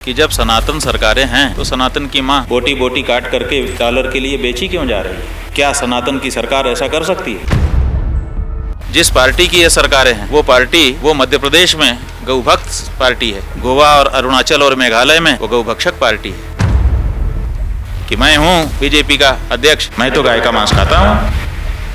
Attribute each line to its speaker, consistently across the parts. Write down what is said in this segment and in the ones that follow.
Speaker 1: कि जब सनातन सरकारें हैं तो सनातन की माँ बोटी बोटी काट करके डॉलर के लिए बेची क्यों जा रही है? क्या सनातन की सरकार ऐसा कर सकती है? जिस पार्टी की ये सरकारें हैं वो मध्य प्रदेश में गौभक्त पार्टी है, गोवा और अरुणाचल और मेघालय में वो गौभक्षक पार्टी है। कि मैं हूँ बीजेपी का अध्यक्ष, मैं तो गाय का मांस खाता हूँ।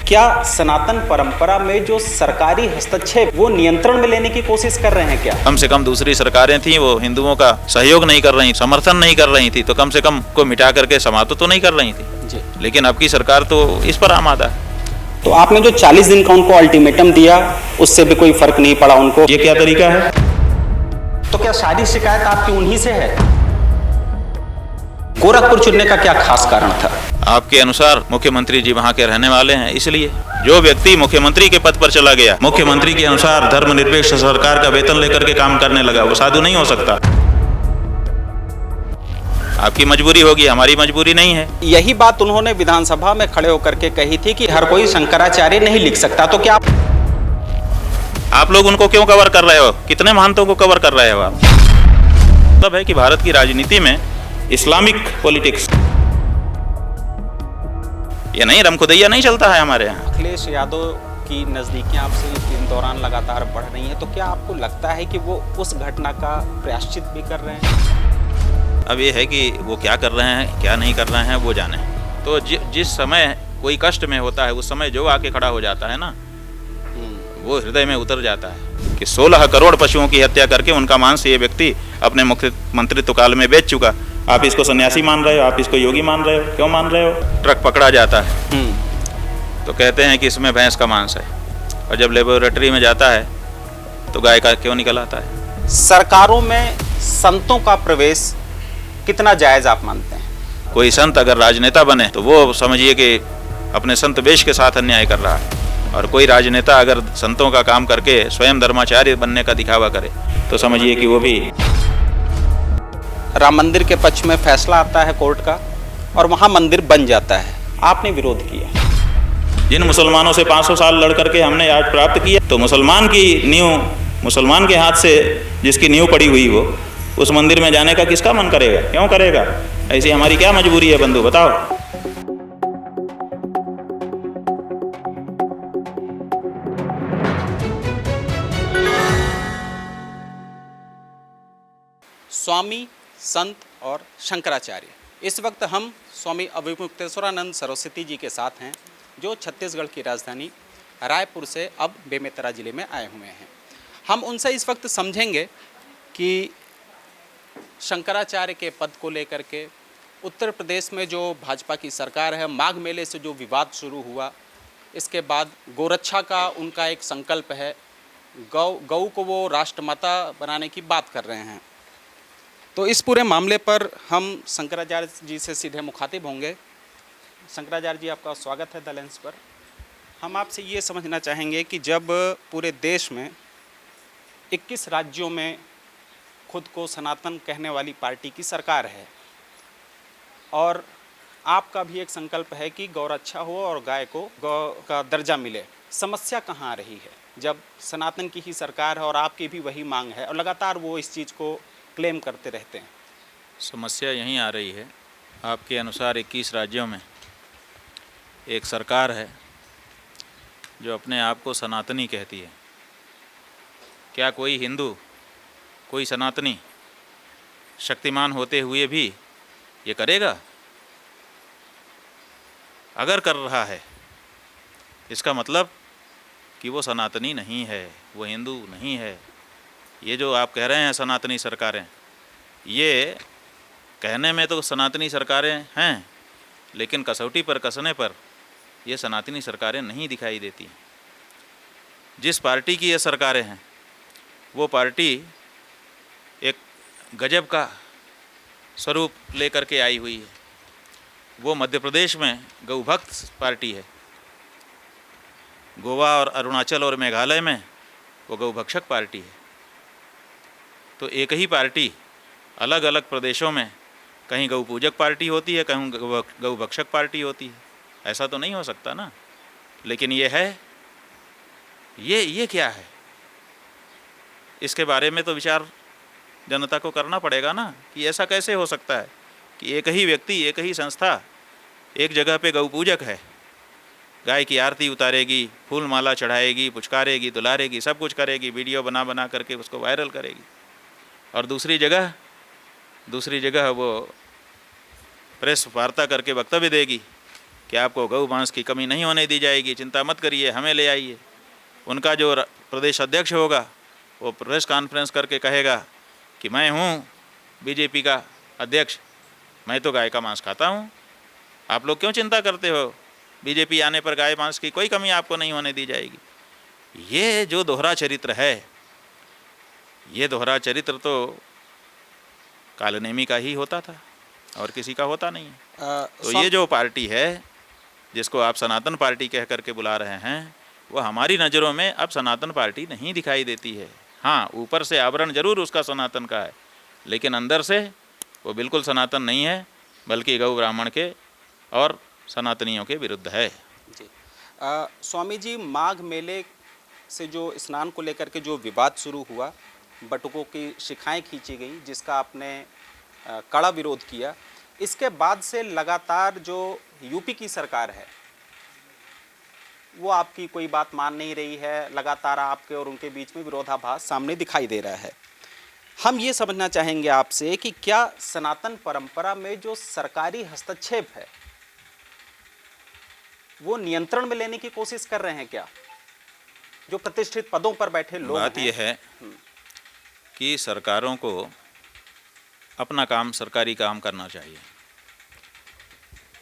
Speaker 2: क्या सनातन परंपरा में जो सरकारी हस्तक्षेप वो नियंत्रण में लेने की कोशिश कर रहे हैं क्या?
Speaker 1: कम से कम दूसरी सरकारें थी वो हिंदुओं का सहयोग नहीं कर रही, समर्थन नहीं कर रही थी, तो कम से कम को मिटा करके समाप्त तो नहीं कर रही थी
Speaker 2: जी।
Speaker 1: लेकिन अब की सरकार तो इस पर आमादा है।
Speaker 2: तो आपने जो 40 दिन का उनको अल्टीमेटम दिया उससे भी कोई फर्क नहीं पड़ा उनको,
Speaker 1: ये क्या तरीका है?
Speaker 2: तो क्या सारी शिकायत आपकी उन्हीं से है? गोरखपुर चुनने का क्या खास कारण था?
Speaker 1: आपके अनुसार मुख्यमंत्री जी वहाँ के रहने वाले हैं, इसलिए जो व्यक्ति मुख्यमंत्री के पद पर चला गया, मुख्यमंत्री के अनुसार धर्मनिरपेक्ष सरकार का वेतन लेकर के काम करने लगा, वो साधु नहीं हो सकता। आपकी मजबूरी होगी, हमारी मजबूरी नहीं है।
Speaker 2: यही बात उन्होंने विधानसभा में खड़े होकर के कही थी कि हर कोई शंकराचार्य नहीं लिख सकता। तो क्या
Speaker 1: आप लोग उनको क्यों कवर कर रहे हो? कितने महंतों को कवर कर रहे हो आप? मतलब है कि भारत की राजनीति में इस्लामिक पॉलिटिक्स ये नहीं, रमखुदैया नहीं चलता है हमारे यहाँ।
Speaker 2: अखिलेश यादव की नजदीकियां आपसे इस दौरान लगातार बढ़ रही हैं, तो क्या आपको लगता है कि वो उस घटना का प्रायश्चित भी कर रहे हैं?
Speaker 1: अब ये है कि वो क्या कर रहे हैं क्या नहीं कर रहे हैं वो जाने। तो जिस समय कोई कष्ट में होता है उस समय जो आके खड़ा हो जाता है ना, वो हृदय में उतर जाता है कि 16 करोड़ पशुओं की हत्या करके उनका मांस ये व्यक्ति अपने मुख्यमंत्रित्व काल में बेच चुका। आप इसको सन्यासी मान रहे हो, आप इसको योगी मान रहे हो, क्यों मान रहे हो? ट्रक पकड़ा जाता है तो कहते हैं कि इसमें भैंस का मांस है, और जब लेबोरेटरी में जाता है तो गाय का क्यों निकल आता है?
Speaker 2: सरकारों में संतों का प्रवेश कितना जायज आप मानते हैं?
Speaker 1: कोई संत अगर राजनेता बने तो वो समझिए कि अपने संत वेश के साथ अन्याय कर रहा है, और कोई राजनेता अगर संतों का काम करके स्वयं धर्माचार्य बनने का दिखावा करे तो समझिए कि वो भी।
Speaker 2: राम मंदिर के पक्ष में फैसला आता है कोर्ट का और वहां मंदिर बन जाता है, आपने विरोध किया।
Speaker 1: जिन मुसलमानों से 500 साल लड़ करके हमने आज प्राप्त किया, तो मुसलमान की नींव, मुसलमान के हाथ से जिसकी नींव पड़ी हुई हो उस मंदिर में जाने का किसका मन करेगा? क्यों करेगा? ऐसी हमारी क्या मजबूरी है बंधु, बताओ।
Speaker 2: स्वामी, संत और शंकराचार्य, इस वक्त हम स्वामी अभिमुक्तेश्वरानंद सरस्वती जी के साथ हैं, जो छत्तीसगढ़ की राजधानी रायपुर से अब बेमेतरा जिले में आए हुए हैं। हम उनसे इस वक्त समझेंगे कि शंकराचार्य के पद को लेकर के उत्तर प्रदेश में जो भाजपा की सरकार है, माघ मेले से जो विवाद शुरू हुआ, इसके बाद गोरक्षा का उनका एक संकल्प है, गौ को वो राष्ट्रमाता बनाने की बात कर रहे हैं। तो इस पूरे मामले पर हम शंकराचार्य जी से सीधे मुखातिब होंगे। शंकराचार्य जी, आपका स्वागत है द लेंस पर। हम आपसे ये समझना चाहेंगे कि जब पूरे देश में 21 राज्यों में खुद को सनातन कहने वाली पार्टी की सरकार है और आपका भी एक संकल्प है कि गौरक्षा हो और गाय को गौ का दर्जा मिले, समस्या कहाँ आ रही है जब सनातन की ही सरकार है और आपकी भी वही मांग है और लगातार वो इस चीज़ को क्लेम करते रहते हैं?
Speaker 1: समस्या यहीं आ रही है, आपके अनुसार 21 राज्यों में एक सरकार है जो अपने आप को सनातनी कहती है। क्या कोई हिंदू, कोई सनातनी शक्तिमान होते हुए भी ये करेगा? अगर कर रहा है इसका मतलब कि वो सनातनी नहीं है, वो हिंदू नहीं है। ये जो आप कह रहे हैं सनातनी सरकारें, ये कहने में तो सनातनी सरकारें हैं, लेकिन कसौटी पर कसने पर ये सनातनी सरकारें नहीं दिखाई देती। जिस पार्टी की ये सरकारें हैं वो पार्टी एक गजब का स्वरूप लेकर के आई हुई है। वो मध्य प्रदेश में गौभक्त पार्टी है, गोवा और अरुणाचल और मेघालय में वो गौभक्षक पार्टी है। तो एक ही पार्टी अलग अलग प्रदेशों में कहीं गौपूजक पार्टी होती है, कहीं गौभक्षक पार्टी होती है। ऐसा तो नहीं हो सकता ना। लेकिन ये है, ये क्या है? इसके बारे में तो विचार जनता को करना पड़ेगा ना कि ऐसा कैसे हो सकता है कि एक ही व्यक्ति, एक ही संस्था एक जगह पे गौ पूजक है, गाय की आरती उतारेगी, फूल माला चढ़ाएगी, पुचकारेगी, दुलारेगी, सब कुछ करेगी, वीडियो बना बना करके उसको वायरल करेगी, और दूसरी जगह वो प्रेस वार्ता करके वक्तव्य देगी कि आपको गौ मांस की कमी नहीं होने दी जाएगी, चिंता मत करिए, हमें ले आइए। उनका जो प्रदेश अध्यक्ष होगा वो प्रेस कॉन्फ्रेंस करके कहेगा कि मैं हूँ बीजेपी का अध्यक्ष, मैं तो गाय का मांस खाता हूँ, आप लोग क्यों चिंता करते हो, बीजेपी आने पर गाय मांस की कोई कमी आपको नहीं होने दी जाएगी। ये जो दोहरा चरित्र है, ये दोहरा चरित्र तो कालनेमी का ही होता था और किसी का होता नहीं है। तो ये जो पार्टी है जिसको आप सनातन पार्टी कह करके बुला रहे हैं, वो हमारी नज़रों में अब सनातन पार्टी नहीं दिखाई देती है। हाँ, ऊपर से आवरण जरूर उसका सनातन का है, लेकिन अंदर से वो बिल्कुल सनातन नहीं है, बल्कि गौ ब्राह्मण के और सनातनियों के विरुद्ध है।
Speaker 2: जी स्वामी जी, माघ मेले से जो स्नान को लेकर के जो विवाद शुरू हुआ, बटुकों की शिखाएं खींची गई, जिसका आपने कड़ा विरोध किया, इसके बाद से लगातार जो यूपी की सरकार है वो आपकी कोई बात मान नहीं रही है, लगातार आपके और उनके बीच में विरोधाभास सामने दिखाई दे रहा है। हम ये समझना चाहेंगे आपसे कि क्या सनातन परंपरा में जो सरकारी हस्तक्षेप है वो नियंत्रण में लेने की कोशिश कर रहे हैं क्या? जो प्रतिष्ठित पदों पर बैठे लोग
Speaker 1: बात यह है कि सरकारों को अपना काम, सरकारी काम करना चाहिए।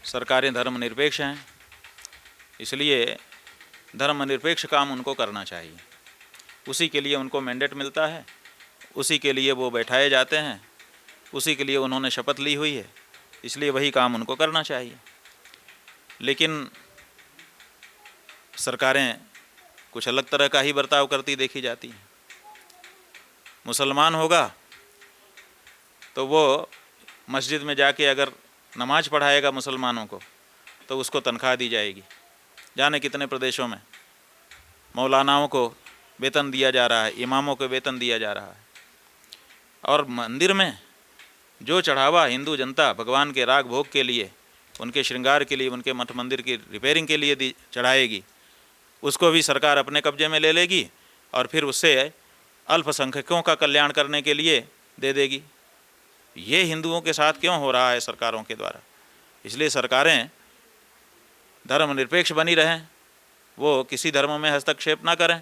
Speaker 1: सरकारें धर्मनिरपेक्ष हैं, इसलिए धर्मनिरपेक्ष काम उनको करना चाहिए। उसी के लिए उनको मैंडेट मिलता है, उसी के लिए वो बैठाए जाते हैं, उसी के लिए उन्होंने शपथ ली हुई है, इसलिए वही काम उनको करना चाहिए। लेकिन सरकारें कुछ अलग तरह का ही बर्ताव करती देखी जाती हैं। मुसलमान होगा तो वो मस्जिद में जाके अगर नमाज पढ़ाएगा मुसलमानों को तो उसको तनख्वाह दी जाएगी। जाने कितने प्रदेशों में मौलानाओं को वेतन दिया जा रहा है, इमामों को वेतन दिया जा रहा है। और मंदिर में जो चढ़ावा हिंदू जनता भगवान के राग भोग के लिए, उनके श्रृंगार के लिए, उनके मठ मंदिर की रिपेयरिंग के लिए चढ़ाएगी, उसको भी सरकार अपने कब्जे में ले लेगी और फिर उससे अल्पसंख्यकों का कल्याण करने के लिए दे देगी। ये हिंदुओं के साथ क्यों हो रहा है सरकारों के द्वारा? इसलिए सरकारें धर्मनिरपेक्ष बनी रहें, वो किसी धर्म में हस्तक्षेप ना करें।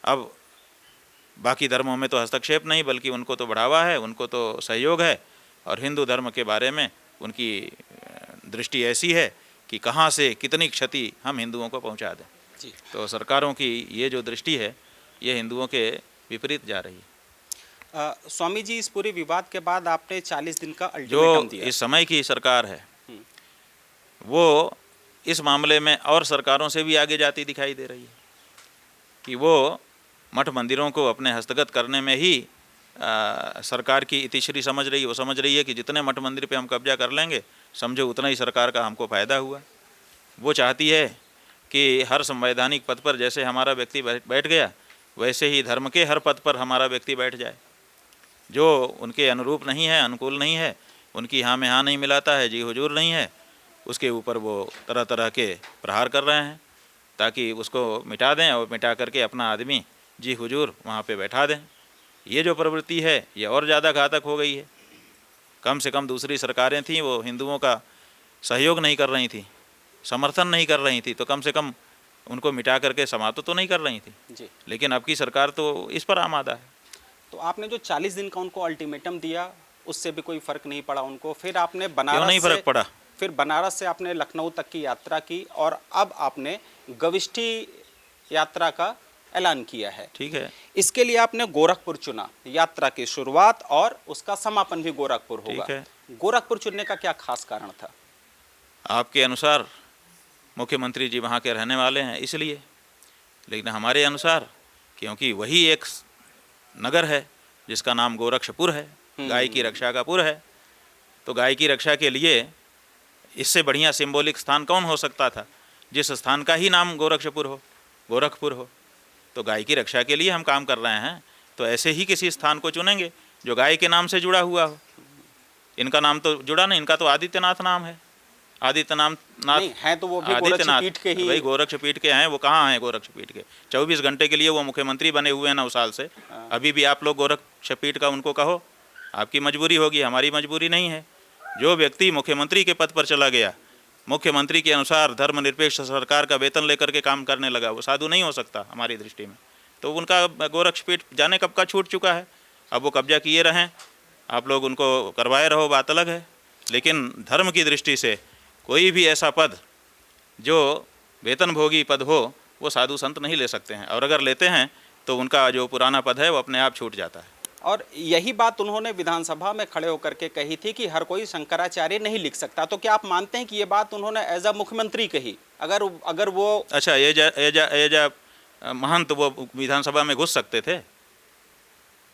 Speaker 1: अब बाकी धर्मों में तो हस्तक्षेप नहीं, बल्कि उनको तो बढ़ावा है, उनको तो सहयोग है, और हिंदू धर्म के बारे में उनकी दृष्टि ऐसी है कि कहाँ से कितनी क्षति हम हिंदुओं को पहुँचा दें।
Speaker 2: जी।
Speaker 1: तो सरकारों की ये जो दृष्टि है ये हिंदुओं के विपरीत जा रही है।
Speaker 2: स्वामी जी, इस पूरे विवाद के बाद आपने 40 दिन का
Speaker 1: जो
Speaker 2: अल्टीमेटम दिया।
Speaker 1: इस समय की सरकार है वो इस मामले में और सरकारों से भी आगे जाती दिखाई दे रही है कि वो मठ मंदिरों को अपने हस्तगत करने में ही सरकार की इतिश्री समझ रही है। वो समझ रही है कि जितने मठ मंदिर पे हम कब्जा कर लेंगे, समझो उतना ही सरकार का हमको फ़ायदा हुआ। वो चाहती है कि हर संवैधानिक पद पर जैसे हमारा व्यक्ति बैठ गया, वैसे ही धर्म के हर पद पर हमारा व्यक्ति बैठ जाए। जो उनके अनुरूप नहीं है, अनुकूल नहीं है, उनकी हाँ में हाँ नहीं मिलाता है, जी हुजूर नहीं है, उसके ऊपर वो तरह तरह के प्रहार कर रहे हैं ताकि उसको मिटा दें और मिटा करके अपना आदमी जी हुजूर वहाँ पे बैठा दें। ये जो प्रवृत्ति है ये और ज़्यादा घातक हो गई है। कम से कम दूसरी सरकारें थीं वो हिंदुओं का सहयोग नहीं कर रही थी, समर्थन नहीं कर रही थी, तो कम से कम उनको मिटा करके समाप्त तो नहीं कर रही थी
Speaker 2: जी।
Speaker 1: लेकिन अब की सरकार तो इस पर आमादा है।
Speaker 2: तो आपने जो 40 दिन का उनको अल्टीमेटम दिया, उससे भी कोई फ़र्क नहीं पड़ा उनको। फिर आपने
Speaker 1: क्यों
Speaker 2: बनारस
Speaker 1: नहीं फ़र्क पड़ा?
Speaker 2: फिर बनारस से आपने लखनऊ तक की यात्रा की और अब आपने गविष्ठी यात्रा का ऐलान किया है।
Speaker 1: ठीक है।
Speaker 2: इसके लिए आपने गोरखपुर चुना, यात्रा की शुरुआत और उसका समापन भी गोरखपुर होगा।
Speaker 1: ठीक है।
Speaker 2: गोरखपुर चुनने का क्या खास कारण था?
Speaker 1: आपके अनुसार मुख्यमंत्री जी वहाँ के रहने वाले हैं इसलिए, लेकिन हमारे अनुसार क्योंकि वही एक नगर है जिसका नाम गोरक्षपुर है, गाय की रक्षा का पुर है, तो गाय की रक्षा के लिए इससे बढ़िया सिंबॉलिक स्थान कौन हो सकता था जिस स्थान का ही नाम गोरक्षपुर हो, गोरखपुर हो। तो गाय की रक्षा के लिए हम काम कर रहे हैं, तो ऐसे ही किसी स्थान को चुनेंगे जो गाय के नाम से जुड़ा हुआ हो। इनका नाम तो जुड़ा नहीं, इनका तो आदित्यनाथ नाम है। आदित्यनाथ
Speaker 2: नहीं हैं तो वो भी गोरक्षपीठ के ही।
Speaker 1: भाई गोरक्षपीठ के हैं, वो कहाँ हैं गोरक्षपीठ के? 24 घंटे के लिए वो मुख्यमंत्री बने हुए हैं 9 साल से। अभी भी आप लोग गोरक्षपीठ का उनको कहो, आपकी मजबूरी होगी, हमारी मजबूरी नहीं है। जो व्यक्ति मुख्यमंत्री के पद पर चला गया, मुख्यमंत्री के अनुसार धर्मनिरपेक्ष सरकार का वेतन लेकर के काम करने लगा, वो साधु नहीं हो सकता हमारी दृष्टि में। तो उनका गोरक्षपीठ जाने कब का छूट चुका है। अब वो कब्जा किए रहें, आप लोग उनको करवाए रहो, बात अलग है। लेकिन धर्म की दृष्टि से कोई भी ऐसा पद जो वेतनभोगी पद हो वो साधु संत नहीं ले सकते हैं, और अगर लेते हैं तो उनका जो पुराना पद है वो अपने आप छूट जाता है।
Speaker 2: और यही बात उन्होंने विधानसभा में खड़े होकर के कही थी कि हर कोई शंकराचार्य नहीं लिख सकता। तो क्या आप मानते हैं कि ये बात उन्होंने एज अ मुख्यमंत्री कही? अगर वो
Speaker 1: अच्छा, एज महंत वो विधानसभा में घुस सकते थे,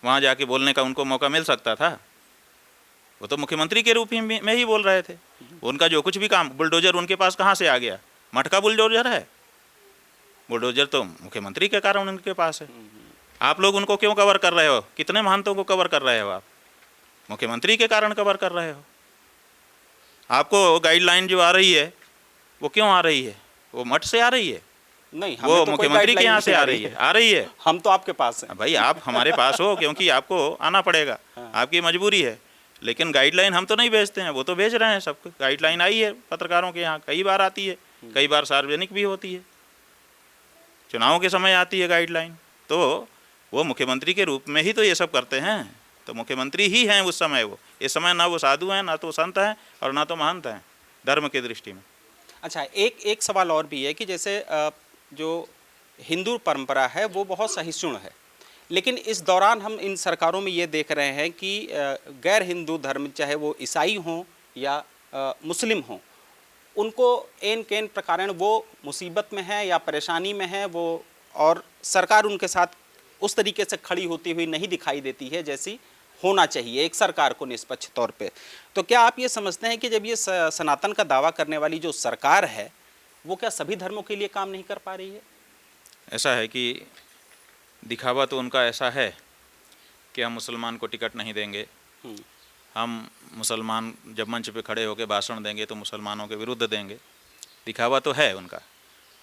Speaker 1: वहाँ जाके बोलने का उनको मौका मिल सकता था। वो तो मुख्यमंत्री के रूप में ही बोल रहे थे। उनका जो कुछ भी काम, बुलडोजर उनके पास कहाँ से आ गया? मटका बुलडोजर है, बुलडोजर तो मुख्यमंत्री के कारण उनके पास है। आप लोग उनको क्यों कवर कर रहे हो? कितने महंतों को कवर कर रहे हो आप? मुख्यमंत्री के कारण कवर कर रहे हो। आपको गाइडलाइन जो आ रही है वो क्यों आ रही है? वो मठ से आ रही है?
Speaker 2: नहीं,
Speaker 1: वो तो मुख्यमंत्री के यहाँ से आ रही है? आ रही है।
Speaker 2: हम तो आपके पास हैं
Speaker 1: भाई, आप हमारे पास हो क्योंकि आपको आना पड़ेगा, आपकी मजबूरी है। लेकिन गाइडलाइन हम तो नहीं भेजते हैं, वो तो भेज रहे हैं सबको। गाइडलाइन आई है पत्रकारों के यहाँ, कई बार आती है, कई बार सार्वजनिक भी होती है, चुनावों के समय आती है गाइडलाइन। तो वो मुख्यमंत्री के रूप में ही तो ये सब करते हैं। तो मुख्यमंत्री ही हैं उस समय। वो इस समय ना वो साधु हैं, ना तो संत हैं, और ना तो महंत हैं धर्म की दृष्टि में।
Speaker 2: अच्छा, एक सवाल और भी है कि जैसे जो हिंदू परंपरा है वो बहुत सहिष्णु है, लेकिन इस दौरान हम इन सरकारों में ये देख रहे हैं कि गैर हिंदू धर्म, चाहे वो ईसाई हों या मुस्लिम हों, उनको एन केन प्रकार वो मुसीबत में है या परेशानी में है वो, और सरकार उनके साथ उस तरीके से खड़ी होती हुई नहीं दिखाई देती है जैसी होना चाहिए एक सरकार को निष्पक्ष तौर पे। तो क्या आप ये समझते हैं कि जब ये सनातन का दावा करने वाली जो सरकार है वो क्या सभी धर्मों के लिए काम नहीं कर पा रही है?
Speaker 1: ऐसा है कि दिखावा तो उनका ऐसा है कि हम मुसलमान को टिकट नहीं देंगे, हम मुसलमान जब मंच पे खड़े होकर भाषण देंगे तो मुसलमानों के विरुद्ध देंगे। दिखावा तो है उनका,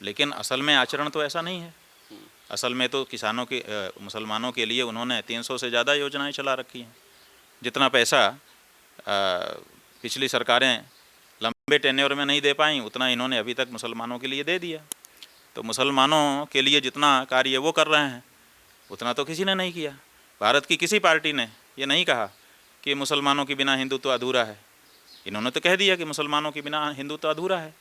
Speaker 1: लेकिन असल में आचरण तो ऐसा नहीं है। असल में तो किसानों के मुसलमानों के लिए उन्होंने 300 से ज़्यादा योजनाएं चला रखी हैं। जितना पैसा पिछली सरकारें लंबे टेन्योर में नहीं दे पाई, उतना इन्होंने अभी तक मुसलमानों के लिए दे दिया। तो मुसलमानों के लिए जितना कार्य वो कर रहे हैं उतना तो किसी ने नहीं किया। भारत की किसी पार्टी ने ये नहीं कहा कि मुसलमानों के बिना हिंदुत्व अधूरा है। इन्होंने तो कह दिया कि मुसलमानों के बिना हिंदुत्व अधूरा है।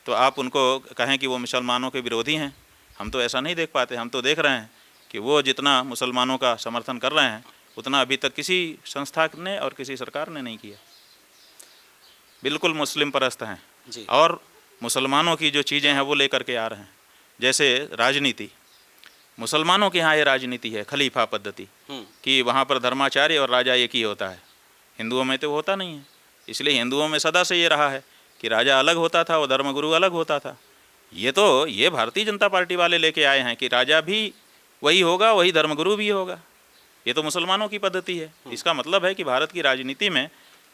Speaker 1: तो आप उनको कहें कि वो मुसलमानों के विरोधी हैं, हम तो ऐसा नहीं देख पाते। हम तो देख रहे हैं कि वो जितना मुसलमानों का समर्थन कर रहे हैं उतना अभी तक किसी संस्था ने और किसी सरकार ने नहीं किया। बिल्कुल मुस्लिम परस्त हैं
Speaker 2: जी।
Speaker 1: और मुसलमानों की जो चीज़ें हैं वो लेकर के आ रहे हैं। जैसे राजनीति, मुसलमानों के यहाँ ये राजनीति है खलीफा पद्धति कि वहाँ पर धर्माचार्य और राजा एक ही होता है। हिंदुओं में तो होता नहीं है। इसलिए हिंदुओं में सदा से ये रहा है कि राजा अलग होता था और धर्मगुरु अलग होता था। ये भारतीय जनता पार्टी वाले लेके आए हैं कि राजा भी वही होगा, वही धर्मगुरु भी होगा। ये तो मुसलमानों की पद्धति है। इसका मतलब है कि भारत की राजनीति में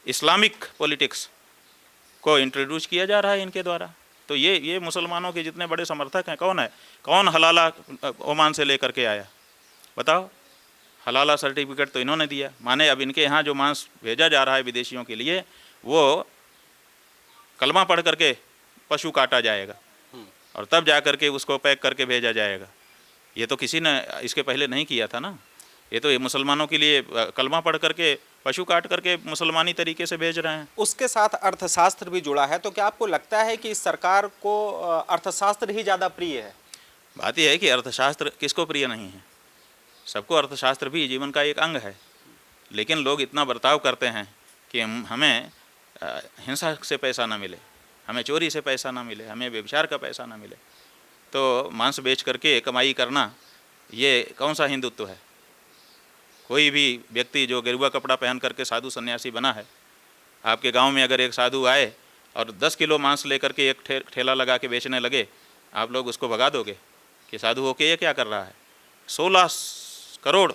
Speaker 1: इस्लामिक पॉलिटिक्स को इंट्रोड्यूस किया जा रहा है इनके द्वारा। तो ये मुसलमानों के जितने बड़े समर्थक हैं, कौन है? कौन हलाला ओमान से लेकर के आया बताओ? हलाला सर्टिफिकेट तो इन्होंने दिया। माने अब इनके यहाँ जो मांस भेजा जा रहा है विदेशियों के लिए वो कलमा पढ़ करके पशु काटा जाएगा और तब जा करके उसको पैक करके भेजा जाएगा। ये तो किसी ने इसके पहले नहीं किया था ना। ये तो ये मुसलमानों के लिए कलमा पढ़ करके पशु काट करके मुसलमानी तरीके से भेज रहे हैं।
Speaker 2: उसके साथ अर्थशास्त्र भी जुड़ा है। तो क्या आपको लगता है कि इस सरकार को अर्थशास्त्र ही ज़्यादा प्रिय है?
Speaker 1: बात यह है कि अर्थशास्त्र किसको प्रिय नहीं है? सबको अर्थशास्त्र भी जीवन का एक अंग है। लेकिन लोग इतना बर्ताव करते हैं कि हमें हिंसा से पैसा ना मिले, हमें चोरी से पैसा ना मिले, हमें व्यभिचार का पैसा ना मिले। तो मांस बेच करके कमाई करना ये कौन सा हिंदुत्व है? कोई भी व्यक्ति जो गेरुआ कपड़ा पहन करके साधु सन्यासी बना है, आपके गांव में अगर एक साधु आए और 10 किलो मांस लेकर के एक ठेला लगा के बेचने लगे, आप लोग उसको भगा दोगे कि साधु होके ये क्या कर रहा है? 16 करोड़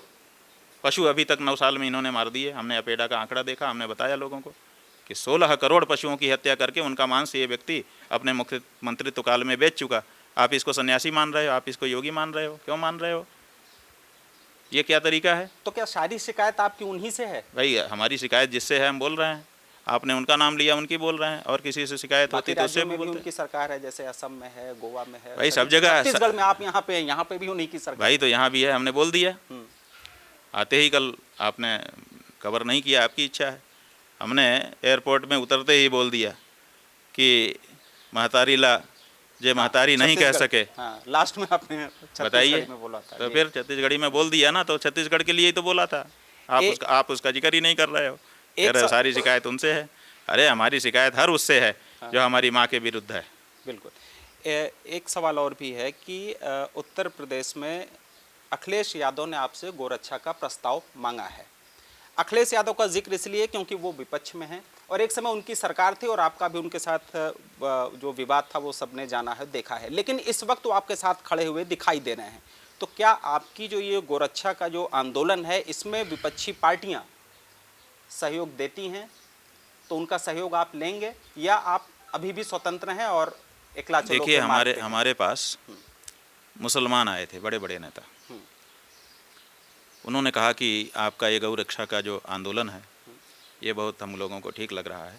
Speaker 1: पशु अभी तक 9 साल में इन्होंने मार दिए। हमने अपेडा का आंकड़ा देखा, हमने बताया लोगों को कि 16 करोड़ पशुओं की हत्या करके उनका मांस ये व्यक्ति अपने मंत्रित्व काल में बेच चुका। आप इसको सन्यासी मान रहे हो, आप इसको योगी मान रहे हो, क्यों मान रहे हो? ये क्या तरीका है?
Speaker 2: तो क्या सारी शिकायत आपकी उन्हीं से है?
Speaker 1: भाई हमारी शिकायत जिससे है हम बोल रहे हैं, आपने उनका नाम लिया उनकी बोल रहे हैं, और किसी से शिकायत होती तो उससे भी बोलते।
Speaker 2: उनकी सरकार है, जैसे असम में है, गोवा में है,
Speaker 1: भाई सब जगह।
Speaker 2: छत्तीसगढ़ में आप यहाँ पे भी उन्हीं की सरकार।
Speaker 1: भाई तो यहाँ भी है, हमने बोल दिया। आते ही कल आपने कवर नहीं किया, आपकी इच्छा है। हमने एयरपोर्ट में उतरते ही बोल दिया कि महतारी ला जे महतारी नहीं कह सके।
Speaker 2: हाँ, लास्ट में आपने
Speaker 1: बताइए,
Speaker 2: में बोला था
Speaker 1: तो फिर छत्तीसगढ़ी में बोल दिया ना, तो छत्तीसगढ़ के लिए ही तो बोला था। आप उसका जिक्र ही नहीं कर रहे हो। सारी शिकायत उनसे है। अरे हमारी शिकायत हर उससे है जो हमारी माँ के विरुद्ध है।
Speaker 2: बिल्कुल। एक सवाल और भी है कि उत्तर प्रदेश में अखिलेश यादव ने आपसे गोरक्षा का प्रस्ताव मांगा है। अखिलेश यादव का जिक्र इसलिए क्योंकि वो विपक्ष में हैं और एक समय उनकी सरकार थी और आपका भी उनके साथ जो विवाद था वो सबने जाना है, देखा है, लेकिन इस वक्त वो आपके साथ खड़े हुए दिखाई दे रहे हैं। तो क्या आपकी जो ये गोरक्षा का जो आंदोलन है इसमें विपक्षी पार्टियां सहयोग देती हैं, तो उनका सहयोग आप लेंगे या आप अभी भी स्वतंत्र हैं और एकला चलो?
Speaker 1: देखिए, हमारे पास मुसलमान आए थे, बड़े बड़े नेता। उन्होंने कहा कि आपका ये गौ रक्षा का जो आंदोलन है ये बहुत हम लोगों को ठीक लग रहा है,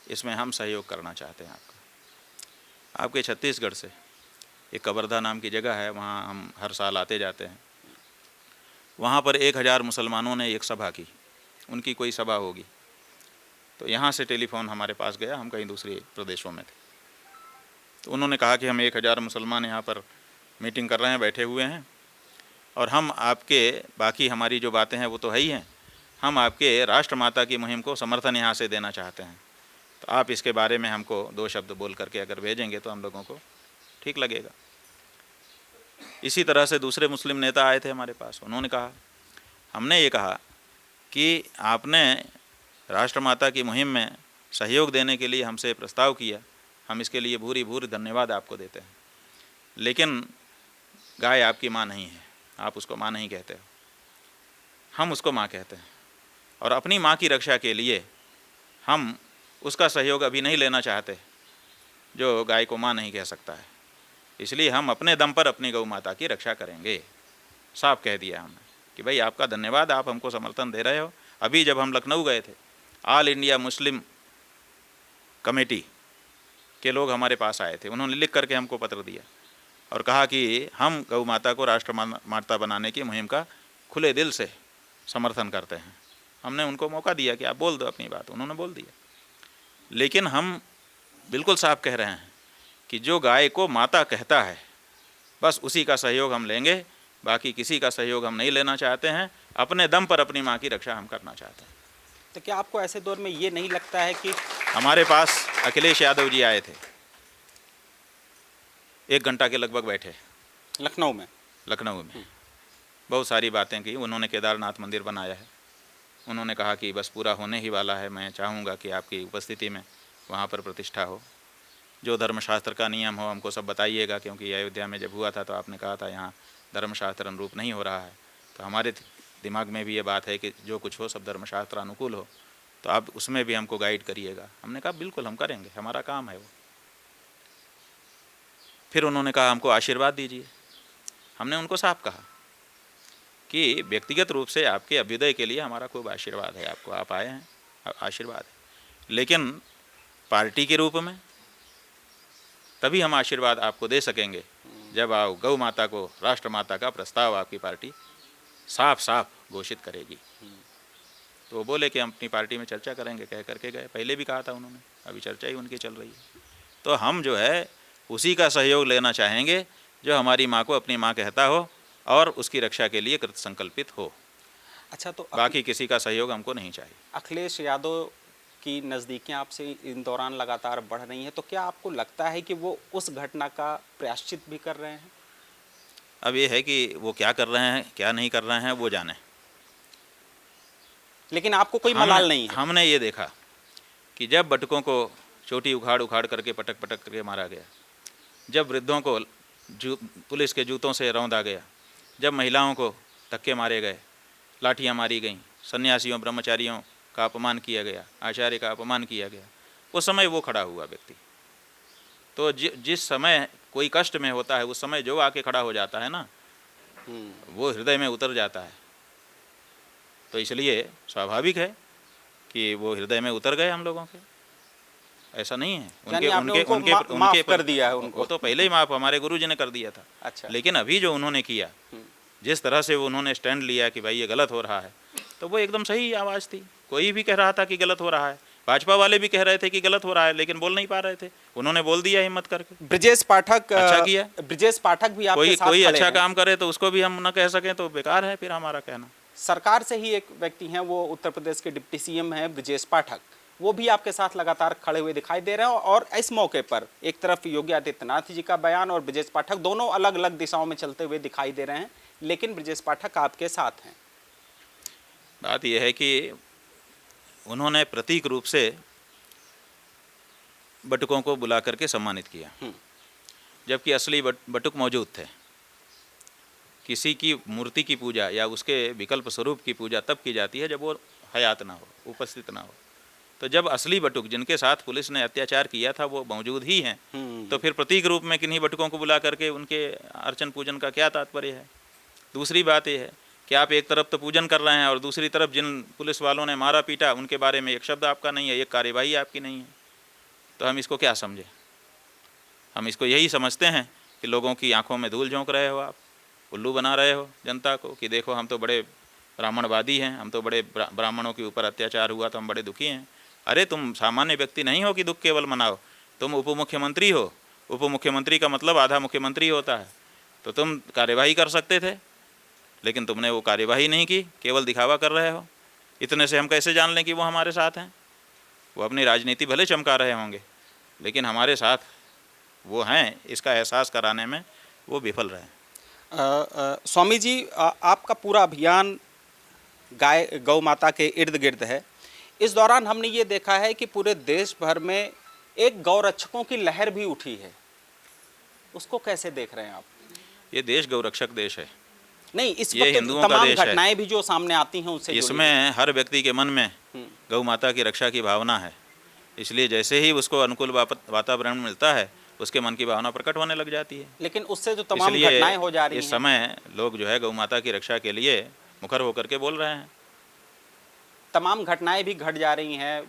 Speaker 1: इसमें हम सहयोग करना चाहते हैं आपका। आपके छत्तीसगढ़ से एक कवर्धा नाम की जगह है, वहाँ हम हर साल आते जाते हैं। वहाँ पर 1000 मुसलमानों ने एक सभा की, उनकी कोई सभा होगी। तो यहाँ से टेलीफोन हमारे पास गया, हम कहीं दूसरे प्रदेशों में थे, तो उन्होंने कहा कि हम 1000 मुसलमान यहाँ पर मीटिंग कर रहे हैं, बैठे हुए हैं, और हम आपके बाकी हमारी जो बातें हैं वो तो है ही हैं, हम आपके राष्ट्रमाता की मुहिम को समर्थन यहाँ से देना चाहते हैं। तो आप इसके बारे में हमको 2 शब्द बोल करके अगर भेजेंगे तो हम लोगों को ठीक लगेगा। इसी तरह से दूसरे मुस्लिम नेता आए थे हमारे पास। उन्होंने कहा, हमने ये कहा कि आपने राष्ट्रमाता की मुहिम में सहयोग देने के लिए हमसे प्रस्ताव किया, हम इसके लिए भूरी भूरी धन्यवाद आपको देते हैं, लेकिन गाय आपकी माँ नहीं है, आप उसको माँ नहीं कहते हो, हम उसको माँ कहते हैं, और अपनी माँ की रक्षा के लिए हम उसका सहयोग अभी नहीं लेना चाहते जो गाय को माँ नहीं कह सकता है, इसलिए हम अपने दम पर अपनी गौ माता की रक्षा करेंगे। साफ कह दिया हमने कि भाई आपका धन्यवाद, आप हमको समर्थन दे रहे हो। अभी जब हम लखनऊ गए थे, ऑल इंडिया मुस्लिम कमेटी के लोग हमारे पास आए थे, उन्होंने लिख करके हमको पत्र दिया और कहा कि हम गौ माता को राष्ट्र माता बनाने की मुहिम का खुले दिल से समर्थन करते हैं। हमने उनको मौका दिया कि आप बोल दो अपनी बात, उन्होंने बोल दिया। लेकिन हम बिल्कुल साफ कह रहे हैं कि जो गाय को माता कहता है बस उसी का सहयोग हम लेंगे, बाकी किसी का सहयोग हम नहीं लेना चाहते हैं। अपने दम पर अपनी माँ की रक्षा हम करना चाहते हैं।
Speaker 2: तो क्या आपको ऐसे दौर में ये नहीं लगता है कि
Speaker 1: हमारे पास अखिलेश यादव जी आए थे, 1 घंटा के लगभग बैठे
Speaker 2: लखनऊ में
Speaker 1: बहुत सारी बातें की। उन्होंने केदारनाथ मंदिर बनाया है, उन्होंने कहा कि बस पूरा होने ही वाला है, मैं चाहूँगा कि आपकी उपस्थिति में वहाँ पर प्रतिष्ठा हो, जो धर्मशास्त्र का नियम हो हमको सब बताइएगा, क्योंकि अयोध्या में जब हुआ था तो आपने कहा था यहाँ धर्मशास्त्र अनुरूप नहीं हो रहा है। तो हमारे दिमाग में भी ये बात है कि जो कुछ हो सब धर्मशास्त्र अनुकूल हो, तो आप उसमें भी हमको गाइड करिएगा। हमने कहा बिल्कुल हम करेंगे, हमारा काम है वो। फिर उन्होंने कहा हमको आशीर्वाद दीजिए। हमने उनको साफ कहा कि व्यक्तिगत रूप से आपके अभ्युदय के लिए हमारा खूब आशीर्वाद है, आपको, आप आए हैं, आशीर्वाद है, लेकिन पार्टी के रूप में तभी हम आशीर्वाद आपको दे सकेंगे जब आप गौ माता को राष्ट्रमाता का प्रस्ताव आपकी पार्टी साफ साफ घोषित करेगी। तो वो बोले कि हम अपनी पार्टी में चर्चा करेंगे, कह करके गए। पहले भी कहा था उन्होंने, अभी चर्चा ही उनकी चल रही है। तो हम जो है उसी का सहयोग लेना चाहेंगे जो हमारी माँ को अपनी माँ कहता हो और उसकी रक्षा के लिए कृत संकल्पित हो।
Speaker 2: अच्छा, तो
Speaker 1: बाकी किसी का सहयोग हमको नहीं चाहिए।
Speaker 2: अखिलेश यादव की नज़दीकियाँ आपसे इन दौरान लगातार बढ़ रही हैं, तो क्या आपको लगता है कि वो उस घटना का प्रायश्चित भी कर रहे हैं?
Speaker 1: अब ये है कि वो क्या कर रहे हैं क्या नहीं कर रहे हैं वो जाने,
Speaker 2: लेकिन आपको कोई मलाल नहीं है।
Speaker 1: हमने ये देखा कि जब बटकों को चोटी उखाड़ उखाड़ करके पटक पटक करके मारा गया, जब वृद्धों को पुलिस के जूतों से रौंदा गया, जब महिलाओं को धक्के मारे गए, लाठियाँ मारी गईं, सन्यासियों ब्रह्मचारियों का अपमान किया गया, आचार्य का अपमान किया गया, उस समय वो खड़ा हुआ व्यक्ति। तो जिस समय कोई कष्ट में होता है उस समय जो आके खड़ा हो जाता है ना, वो हृदय में उतर जाता है। तो इसलिए स्वाभाविक है कि वो हृदय में उतर गए हम लोगों के। ऐसा नहीं है
Speaker 2: यानी आपने उनको माफ कर दिया है उनको।
Speaker 1: वो तो पहले ही माफ हमारे गुरु जी ने कर दिया था।
Speaker 2: अच्छा।
Speaker 1: लेकिन अभी जो उन्होंने किया, जिस तरह से उन्होंने स्टैंड लिया कि भाई ये गलत हो रहा है, तो वो एकदम सही आवाज़ थी। कोई भी कह रहा था कि गलत हो रहा है, भाजपा वाले भी कह रहे थे कि गलत हो रहा है, लेकिन बोल नहीं पा रहे थे, उन्होंने बोल दिया हिम्मत करके।
Speaker 2: ब्रिजेश पाठक
Speaker 1: अच्छा किया।
Speaker 2: ब्रिजेश पाठक भी आपके साथ
Speaker 1: कोई
Speaker 2: खड़े
Speaker 1: अच्छा
Speaker 2: हैं।
Speaker 1: काम करे तो उसको भी हम न कह सकें तो बेकार है फिर हमारा कहना।
Speaker 2: सरकार से ही एक व्यक्ति हैं, वो उत्तर प्रदेश के डिप्टी सीएम हैं ब्रिजेश पाठक, वो भी आपके साथ लगातार खड़े हुए दिखाई दे रहे हैं। और इस मौके पर एक तरफ योगी आदित्यनाथ जी का बयान और ब्रिजेश पाठक दोनों अलग अलग दिशाओं में चलते हुए दिखाई दे रहे हैं, लेकिन ब्रिजेश पाठक आपके साथ हैं।
Speaker 1: बात यह है कि उन्होंने प्रतीक रूप से बटुकों को बुला करके सम्मानित किया, जबकि असली बटुक मौजूद थे। किसी की मूर्ति की पूजा या उसके विकल्प स्वरूप की पूजा तब की जाती है जब वो हयात ना हो, उपस्थित ना हो। तो जब असली बटुक जिनके साथ पुलिस ने अत्याचार किया था वो मौजूद ही हैं, तो फिर प्रतीक रूप में किन्हीं बटुकों को बुला करके उनके अर्चन पूजन का क्या तात्पर्य है। दूसरी बात यह है कि आप एक तरफ तो पूजन कर रहे हैं और दूसरी तरफ जिन पुलिस वालों ने मारा पीटा उनके बारे में एक शब्द आपका नहीं है, एक कार्यवाही आपकी नहीं है। तो हम इसको क्या समझें? हम इसको यही समझते हैं कि लोगों की आंखों में धूल झोंक रहे हो, आप उल्लू बना रहे हो जनता को कि देखो हम तो बड़े ब्राह्मणवादी हैं, हम तो बड़े ब्राह्मणों के ऊपर अत्याचार हुआ तो हम बड़े दुखी हैं। अरे तुम सामान्य व्यक्ति नहीं हो कि दुख केवल मनाओ, तुम उप मुख्यमंत्री हो। उप मुख्यमंत्री का मतलब आधा मुख्यमंत्री होता है। तो तुम कार्यवाही कर सकते थे, लेकिन तुमने वो कार्यवाही नहीं की, केवल दिखावा कर रहे हो। इतने से हम कैसे जान लें कि वो हमारे साथ हैं? वो अपनी राजनीति भले चमका रहे होंगे, लेकिन हमारे साथ वो हैं, इसका एहसास कराने में वो विफल रहे।
Speaker 2: स्वामी जी, आपका पूरा अभियान गौ माता के इर्द गिर्द है। इस दौरान हमने ये देखा है कि पूरे देश भर में एक गौ रक्षकों की लहर भी उठी है, उसको कैसे देख रहे हैं आप?
Speaker 1: ये देश गौरक्षक देश है।
Speaker 2: नहीं, इस
Speaker 1: ये
Speaker 2: वक्त
Speaker 1: हिंदुओं का
Speaker 2: तमाम
Speaker 1: देश है।
Speaker 2: घटनाएं भी जो सामने आती हैं उससे
Speaker 1: इसमें हर व्यक्ति के मन में गौ माता की रक्षा की भावना है। इसलिए जैसे ही उसको अनुकूल वातावरण मिलता है उसके मन की भावना प्रकट होने लग जाती है।
Speaker 2: लेकिन उससे जो तमाम घटनाएं हो जा रही हैं,
Speaker 1: इस समय लोग जो है गौ माता की रक्षा के लिए मुखर होकर के बोल रहे हैं।
Speaker 2: तमाम घटनाएं भी घट जा रही हैं,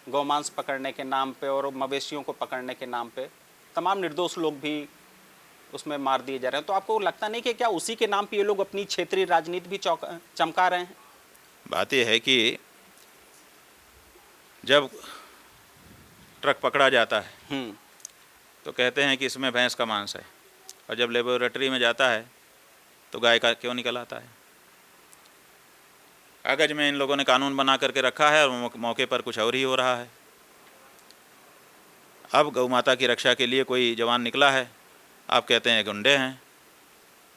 Speaker 2: गौमांस पकड़ने के नाम पे और मवेशियों को पकड़ने के नाम पे तमाम निर्दोष लोग भी उसमें मार दिए जा रहे हैं। तो आपको लगता नहीं कि क्या उसी के नाम पे ये लोग अपनी क्षेत्रीय राजनीति भी चमका रहे हैं?
Speaker 1: बात यह है कि जब ट्रक पकड़ा जाता है तो कहते हैं कि इसमें भैंस का मांस है, और जब लेबोरेटरी में जाता है तो गाय का क्यों निकल आता है? कागज में इन लोगों ने कानून बना करके रखा है और मौके पर कुछ और ही हो रहा है। अब गौ माता की रक्षा के लिए कोई जवान निकला है, आप कहते हैं गुंडे हैं।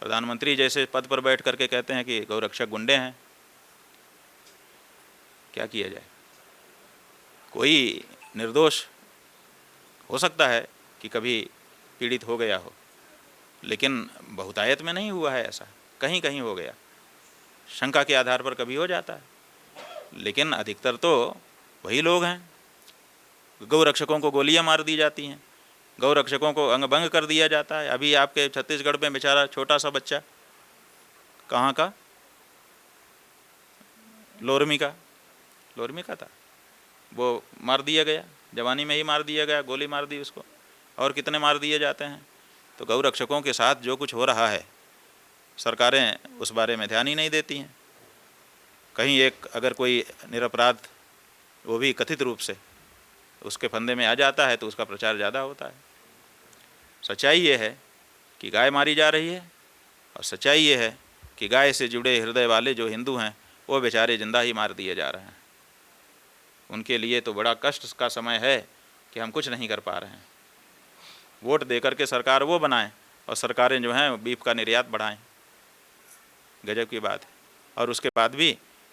Speaker 1: प्रधानमंत्री जैसे पद पर बैठ करके कहते हैं कि गौरक्षक गुंडे हैं। क्या किया जाए? कोई निर्दोष हो सकता है कि कभी पीड़ित हो गया हो, लेकिन बहुतायत में नहीं हुआ है ऐसा। कहीं कहीं हो गया, शंका के आधार पर कभी हो जाता है, लेकिन अधिकतर तो वही लोग हैं। गौ रक्षकों को गोलियां मार दी जाती हैं, गौ रक्षकों को अंग भंग कर दिया जाता है। अभी आपके छत्तीसगढ़ में बेचारा छोटा सा बच्चा, कहाँ का, लोरमी का था, वो मार दिया गया, जवानी में ही मार दिया गया, गोली मार दी उसको। और कितने मार दिए जाते हैं। तो गौ रक्षकों के साथ जो कुछ हो रहा है, सरकारें उस बारे में ध्यान ही नहीं देती हैं। कहीं एक अगर कोई निरपराध, वो भी कथित रूप से, उसके फंदे में आ जाता है तो उसका प्रचार ज़्यादा होता है। सच्चाई ये है कि गाय मारी जा रही है, और सच्चाई ये है कि गाय से जुड़े हृदय वाले जो हिंदू हैं वो बेचारे जिंदा ही मार दिए जा रहे हैं। उनके लिए तो बड़ा कष्ट का समय है कि हम कुछ नहीं कर पा रहे हैं। वोट दे करके सरकार वो बनाएं और सरकारें जो हैं बीफ का निर्यात बढ़ाएं, गजब की बात है। और उसके बाद भी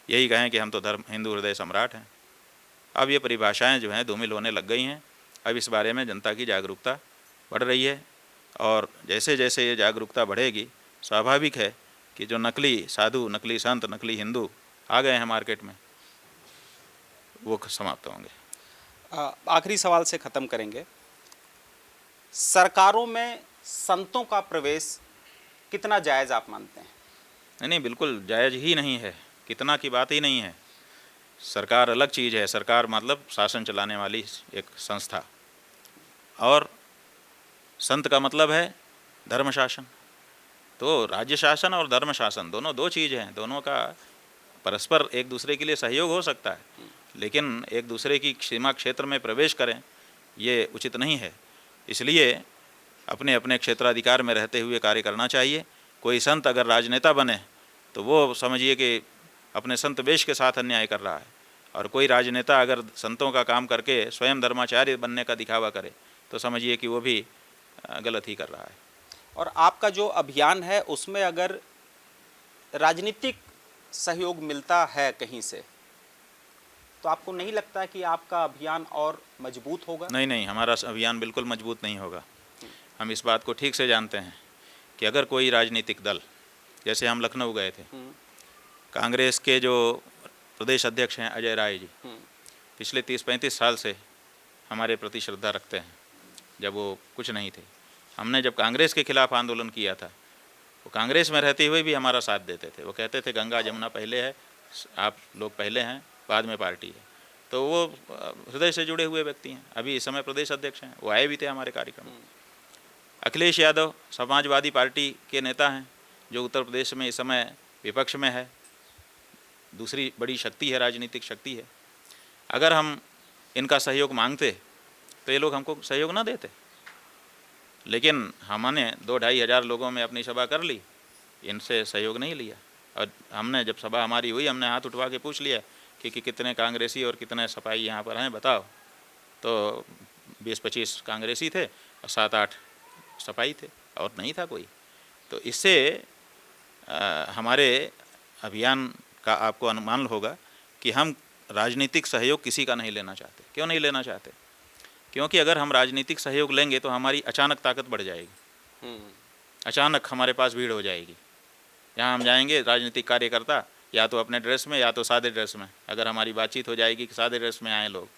Speaker 1: यही कहें कि हम तो हिंदू हृदय सम्राट हैं। अब ये परिभाषाएं जो हैं धूमिल होने लग गई हैं। अब इस बारे में जनता की जागरूकता बढ़ रही है, और जैसे जैसे ये जागरूकता बढ़ेगी, स्वाभाविक है कि जो नकली साधु, नकली संत, नकली हिंदू आ गए हैं मार्केट में, वो समाप्त होंगे।
Speaker 2: आखिरी सवाल से ख़त्म करेंगे। सरकारों में संतों का प्रवेश कितना जायज़ आप मानते हैं?
Speaker 1: नहीं, बिल्कुल जायज़ ही नहीं है, कितना की बात ही नहीं है। सरकार अलग चीज़ है, सरकार मतलब शासन चलाने वाली एक संस्था, और संत का मतलब है धर्म शासन। तो राज्य शासन और धर्म शासन दोनों दो चीज़ हैं, दोनों का परस्पर एक दूसरे के लिए सहयोग हो सकता है, लेकिन एक दूसरे की सीमा क्षेत्र में प्रवेश करें ये उचित नहीं है। इसलिए अपने अपने क्षेत्राधिकार में रहते हुए कार्य करना चाहिए। कोई संत अगर राजनेता बने तो वो समझिए कि अपने संत वेश के साथ अन्याय कर रहा है, और कोई राजनेता अगर संतों का काम करके स्वयं धर्माचार्य बनने का दिखावा करे तो समझिए कि वो भी गलत ही कर रहा है।
Speaker 2: और आपका जो अभियान है उसमें अगर राजनीतिक सहयोग मिलता है कहीं से, तो आपको नहीं लगता कि आपका अभियान और मजबूत होगा?
Speaker 1: नहीं नहीं, हमारा अभियान बिल्कुल मजबूत नहीं होगा। हम इस बात को ठीक से जानते हैं कि अगर कोई राजनीतिक दल, जैसे हम लखनऊ गए थे, कांग्रेस के जो प्रदेश अध्यक्ष हैं अजय राय जी, पिछले 30-35 साल से हमारे प्रति श्रद्धा रखते हैं, जब वो कुछ नहीं थे। हमने जब कांग्रेस के खिलाफ आंदोलन किया था, वो कांग्रेस में रहते हुए भी हमारा साथ देते थे। वो कहते थे गंगा जमुना पहले है, आप लोग पहले हैं, बाद में पार्टी है। तो वो हृदय से जुड़े हुए व्यक्ति हैं। अभी इस समय प्रदेश अध्यक्ष हैं, वो आए भी थे हमारे कार्यक्रम में। अखिलेश यादव समाजवादी पार्टी के नेता हैं, जो उत्तर प्रदेश में इस समय विपक्ष में है, दूसरी बड़ी शक्ति है, राजनीतिक शक्ति है। अगर हम इनका सहयोग मांगते तो ये लोग हमको सहयोग ना देते, लेकिन हमने 2-2.5 हज़ार लोगों में अपनी सभा कर ली, इनसे सहयोग नहीं लिया। और हमने जब सभा हमारी हुई, हमने हाथ उठवा के पूछ लिया कि कितने कांग्रेसी और कितने सपाई यहाँ पर हैं बताओ। तो 20-25 कांग्रेसी थे और 7-8 सपाई थे, और नहीं था कोई। तो इससे हमारे अभियान का आपको अनुमान होगा कि हम राजनीतिक सहयोग किसी का नहीं लेना चाहते। क्यों नहीं लेना चाहते? क्योंकि अगर हम राजनीतिक सहयोग लेंगे तो हमारी अचानक ताकत बढ़ जाएगी, अचानक हमारे पास भीड़ हो जाएगी। जहाँ हम जाएंगे राजनीतिक कार्यकर्ता या तो अपने ड्रेस में या तो सादे ड्रेस में, अगर हमारी बातचीत हो जाएगी कि सादे ड्रेस में आए लोग,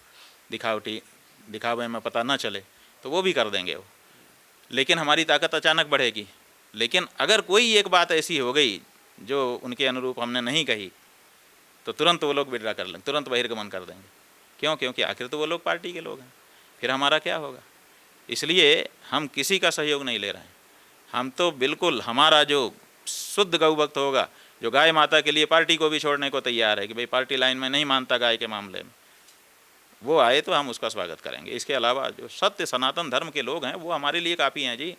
Speaker 1: दिखावे में पता ना चले, तो वो भी कर देंगे वो, लेकिन हमारी ताकत अचानक बढ़ेगी। लेकिन अगर कोई एक बात ऐसी हो गई जो उनके अनुरूप हमने नहीं कही, तो तुरंत वो लोग विड्रा कर लेंगे, तुरंत बहिर्गमन कर देंगे। क्यों? क्योंकि आखिर तो वो लोग पार्टी के लोग हैं, फिर हमारा क्या होगा? इसलिए हम किसी का सहयोग नहीं ले रहे हैं। हम तो बिल्कुल, हमारा जो शुद्ध गौ भक्त होगा, जो गाय माता के लिए पार्टी को भी छोड़ने को तैयार है कि भाई पार्टी लाइन में नहीं मानता गाय के मामले में, वो आए तो हम उसका स्वागत करेंगे। इसके अलावा जो सत्य सनातन धर्म के लोग हैं वो हमारे लिए काफ़ी हैं जी।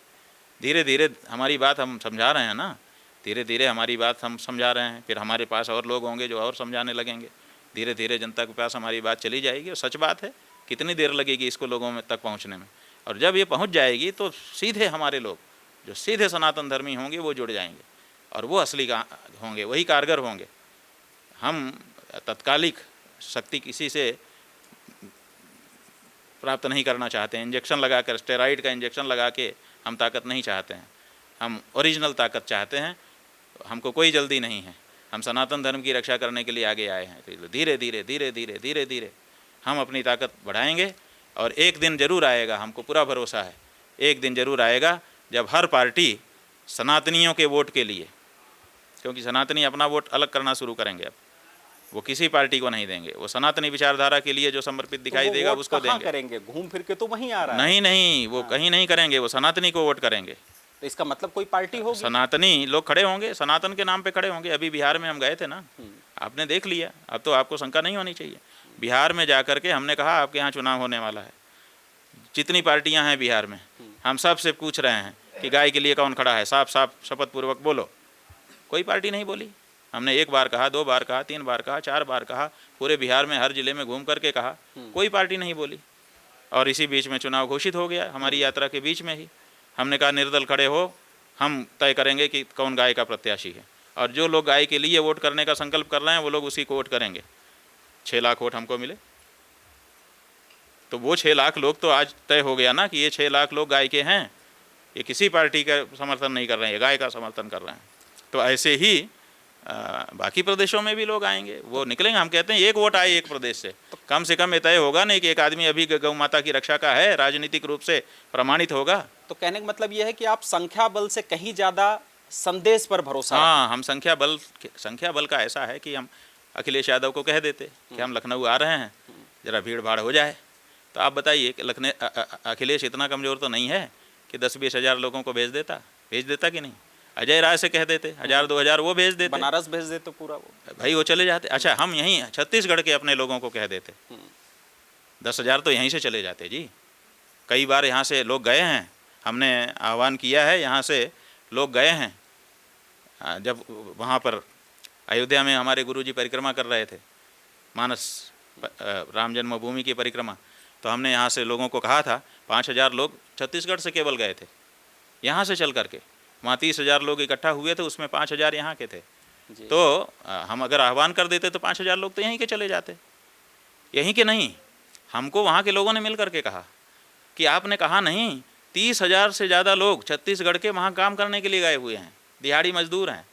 Speaker 1: धीरे धीरे हमारी बात हम समझा रहे हैं ना, धीरे धीरे हमारी बात हम समझा रहे हैं, फिर हमारे पास और लोग होंगे जो और समझाने लगेंगे। धीरे धीरे जनता के पास हमारी बात चली जाएगी। और सच बात है, कितनी देर लगेगी इसको लोगों में तक पहुंचने में, और जब ये पहुंच जाएगी तो सीधे हमारे लोग जो सीधे सनातन धर्मी होंगे वो जुड़ जाएंगे, और वो असली का होंगे, वही कारगर होंगे। हम तत्कालिक शक्ति किसी से प्राप्त नहीं करना चाहते हैं। इंजेक्शन लगाकर, स्टेरॉइड का इंजेक्शन लगा के हम ताकत नहीं चाहते हैं, हम ओरिजिनल ताकत चाहते हैं। हमको कोई जल्दी नहीं है, हम सनातन धर्म की रक्षा करने के लिए आगे आए हैं। तो धीरे धीरे धीरे धीरे धीरे धीरे हम अपनी ताकत बढ़ाएंगे, और एक दिन ज़रूर आएगा, हमको पूरा भरोसा है, एक दिन ज़रूर आएगा जब हर पार्टी सनातनियों के वोट के लिए, क्योंकि सनातनी अपना वोट अलग करना शुरू करेंगे, अब वो किसी पार्टी को नहीं देंगे, वो सनातनी विचारधारा के लिए जो समर्पित दिखाई देगा उसको देंगे।
Speaker 2: करेंगे घूम फिर के तो वहीं आ रहा है।
Speaker 1: नहीं नहीं, वो कहीं नहीं करेंगे, वो सनातनी को वोट करेंगे।
Speaker 2: तो इसका मतलब कोई पार्टी होगी,
Speaker 1: सनातनी लोग खड़े होंगे, सनातन के नाम पे खड़े होंगे। अभी बिहार में हम गए थे ना, आपने देख लिया, अब तो आपको शंका नहीं होनी चाहिए। बिहार में जा कर के हमने कहा आपके यहाँ चुनाव होने वाला है, जितनी पार्टियाँ हैं बिहार में, हम सब से पूछ रहे हैं कि गाय के लिए कौन खड़ा है, साफ साफ शपथ पूर्वक बोलो। कोई पार्टी नहीं बोली। हमने 1 बार कहा, 2 बार कहा, 3 बार कहा, 4 बार कहा, पूरे बिहार में हर जिले में घूम करके कहा, कोई पार्टी नहीं बोली। और इसी बीच में चुनाव घोषित हो गया, हमारी यात्रा के बीच में ही। हमने कहा निर्दल खड़े हो, हम तय करेंगे कि कौन गाय का प्रत्याशी है, और जो लोग गाय के लिए वोट करने का संकल्प कर रहे हैं वो लोग उसी को वोट करेंगे। 6 लाख वोट हमको मिले, तो वो 6 लाख लोग तो आज तय हो गया ना कि ये 6 लाख लोग गाय के हैं, ये किसी पार्टी का समर्थन नहीं कर रहे हैं, ये गाय का समर्थन कर रहे हैं। तो ऐसे ही बाकी प्रदेशों में भी लोग आएंगे, वो निकलेंगे। हम कहते हैं एक वोट आए एक प्रदेश से, तो कम से कम ये तय होगा नहीं कि एक आदमी अभी गौ माता की रक्षा का है, राजनीतिक रूप से प्रमाणित होगा।
Speaker 2: तो कहने का मतलब यह है कि आप संख्या बल से कहीं ज़्यादा संदेश पर भरोसा
Speaker 1: हाँ, हम संख्या बल का ऐसा है कि हम अखिलेश यादव को कह देते कि हम लखनऊ आ रहे हैं, ज़रा भीड़ भाड़ हो जाए। तो आप बताइए कि अखिलेश इतना कमज़ोर तो नहीं है कि 10-20 हज़ार लोगों को भेज देता कि नहीं? अजय राय से कह देते 1000-2000 वो भेज देते,
Speaker 2: बनारस भेज देते पूरा, वो
Speaker 1: भाई वो चले जाते। अच्छा, हम यहीं छत्तीसगढ़ के अपने लोगों को कह देते 10,000 तो यहीं से चले जाते जी। कई बार यहाँ से लोग गए हैं, हमने आह्वान किया है, यहाँ से लोग गए हैं। जब वहाँ पर अयोध्या में हमारे गुरुजी परिक्रमा कर रहे थे, मानस राम जन्मभूमि की परिक्रमा, तो हमने यहाँ से लोगों को कहा था 5000 लोग छत्तीसगढ़ से केवल गए थे, यहाँ से चल करके। वहाँ 30,000 लोग इकट्ठा हुए थे, उसमें 5000 यहाँ के थे। तो हम अगर आह्वान कर देते तो 5000 लोग तो यहीं के चले जाते। यहीं के नहीं, हमको वहाँ के लोगों ने मिल करके कहा कि आपने कहा नहीं, 30,000 से ज़्यादा लोग छत्तीसगढ़ के वहाँ काम करने के लिए गए हुए हैं, दिहाड़ी मजदूर हैं।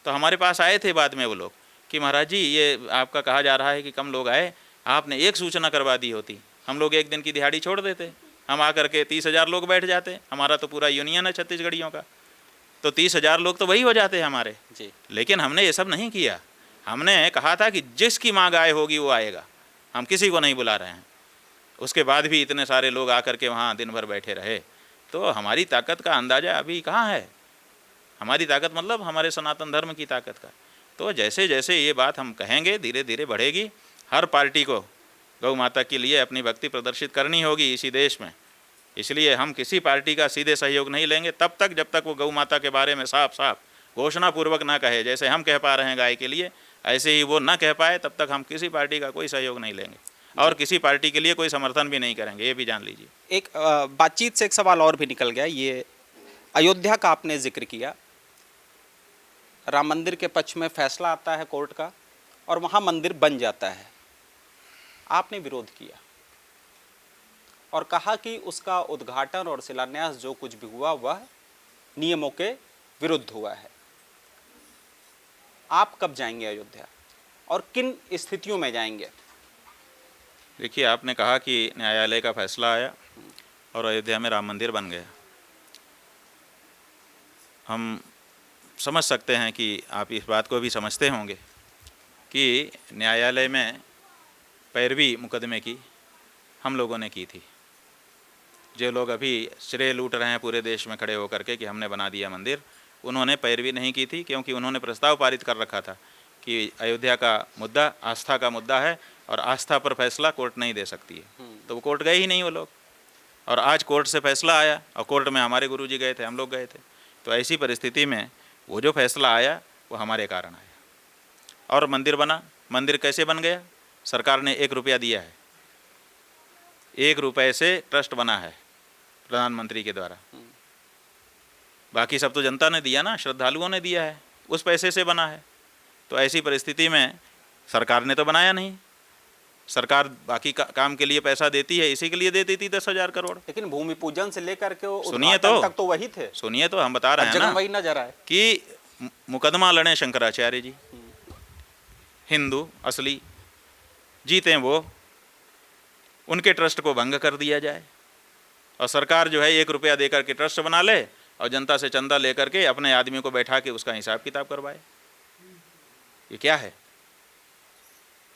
Speaker 1: तो हमारे पास आए थे बाद में वो लोग कि महाराज जी, ये आपका कहा जा रहा है कि कम लोग आए, आपने एक सूचना करवा दी होती, हम लोग एक दिन की दिहाड़ी छोड़ देते, हम आकर के 30,000 लोग बैठ जाते। हमारा तो पूरा यूनियन है छत्तीसगढ़ियों का, तो 30,000 लोग तो वही हो जाते हैं हमारे जी। लेकिन हमने ये सब नहीं किया। हमने कहा था कि जिसकी मांग आए होगी वो आएगा, हम किसी को नहीं बुला रहे हैं। उसके बाद भी इतने सारे लोग आकर के वहाँ दिन भर बैठे रहे। तो हमारी ताकत का अंदाज़ा अभी कहाँ है? हमारी ताकत मतलब हमारे सनातन धर्म की ताकत का। तो जैसे जैसे ये बात हम कहेंगे धीरे धीरे बढ़ेगी। हर पार्टी को गौ माता के लिए अपनी भक्ति प्रदर्शित करनी होगी इसी देश में। इसलिए हम किसी पार्टी का सीधे सहयोग नहीं लेंगे तब तक जब तक वो गौ माता के बारे में साफ साफ घोषणापूर्वक ना कहे। जैसे हम कह पा रहे हैं गाय के लिए, ऐसे ही वो ना कह पाए, तब तक हम किसी पार्टी का कोई सहयोग नहीं लेंगे और किसी पार्टी के लिए कोई समर्थन भी नहीं करेंगे, ये भी जान लीजिए।
Speaker 2: एक बातचीत से एक सवाल और भी निकल गया। ये अयोध्या का आपने जिक्र किया, राम मंदिर के पक्ष में फैसला आता है कोर्ट का और वहाँ मंदिर बन जाता है। आपने विरोध किया और कहा कि उसका उद्घाटन और शिलान्यास जो कुछ भी हुआ वह नियमों के विरुद्ध हुआ है। आप कब जाएंगे अयोध्या और किन स्थितियों में जाएंगे?
Speaker 1: देखिए, आपने कहा कि न्यायालय का फैसला आया और अयोध्या में राम मंदिर बन गया। हम समझ सकते हैं कि आप इस बात को भी समझते होंगे कि न्यायालय में पैरवी मुकदमे की हम लोगों ने की थी। जो लोग अभी श्रेय लूट रहे हैं पूरे देश में खड़े होकर के कि हमने बना दिया मंदिर, उन्होंने पैरवी नहीं की थी, क्योंकि उन्होंने प्रस्ताव पारित कर रखा था कि अयोध्या का मुद्दा आस्था का मुद्दा है और आस्था पर फैसला कोर्ट नहीं दे सकती है। तो वो कोर्ट गए ही नहीं वो लोग, और आज कोर्ट से फैसला आया और कोर्ट में हमारे गुरुजी गए थे, हम लोग गए थे। तो ऐसी परिस्थिति में वो जो फैसला आया वो हमारे कारण आया और मंदिर बना। मंदिर कैसे बन गया? सरकार ने 1 रुपया दिया है, 1 रुपये से ट्रस्ट बना है प्रधानमंत्री के द्वारा। बाकी सब तो जनता ने दिया ना, श्रद्धालुओं ने दिया है, उस पैसे से बना है। तो ऐसी परिस्थिति में सरकार ने तो बनाया नहीं। सरकार बाकी काम के लिए पैसा देती है, इसी के लिए देती थी 10,000 करोड़।
Speaker 2: लेकिन भूमि पूजन से लेकर के
Speaker 1: सुनिए
Speaker 2: तक तो वही थे।
Speaker 1: सुनिए तो हम बता रहे हैं ना,
Speaker 2: वही नजर आए
Speaker 1: कि मुकदमा लड़े शंकराचार्य जी, हिंदू असली जीते वो, उनके ट्रस्ट को भंग कर दिया जाए और सरकार जो है 1 रुपया देकर के ट्रस्ट बना ले और जनता से चंदा लेकर के अपने आदमी को बैठा के उसका हिसाब किताब करवाए। ये क्या है?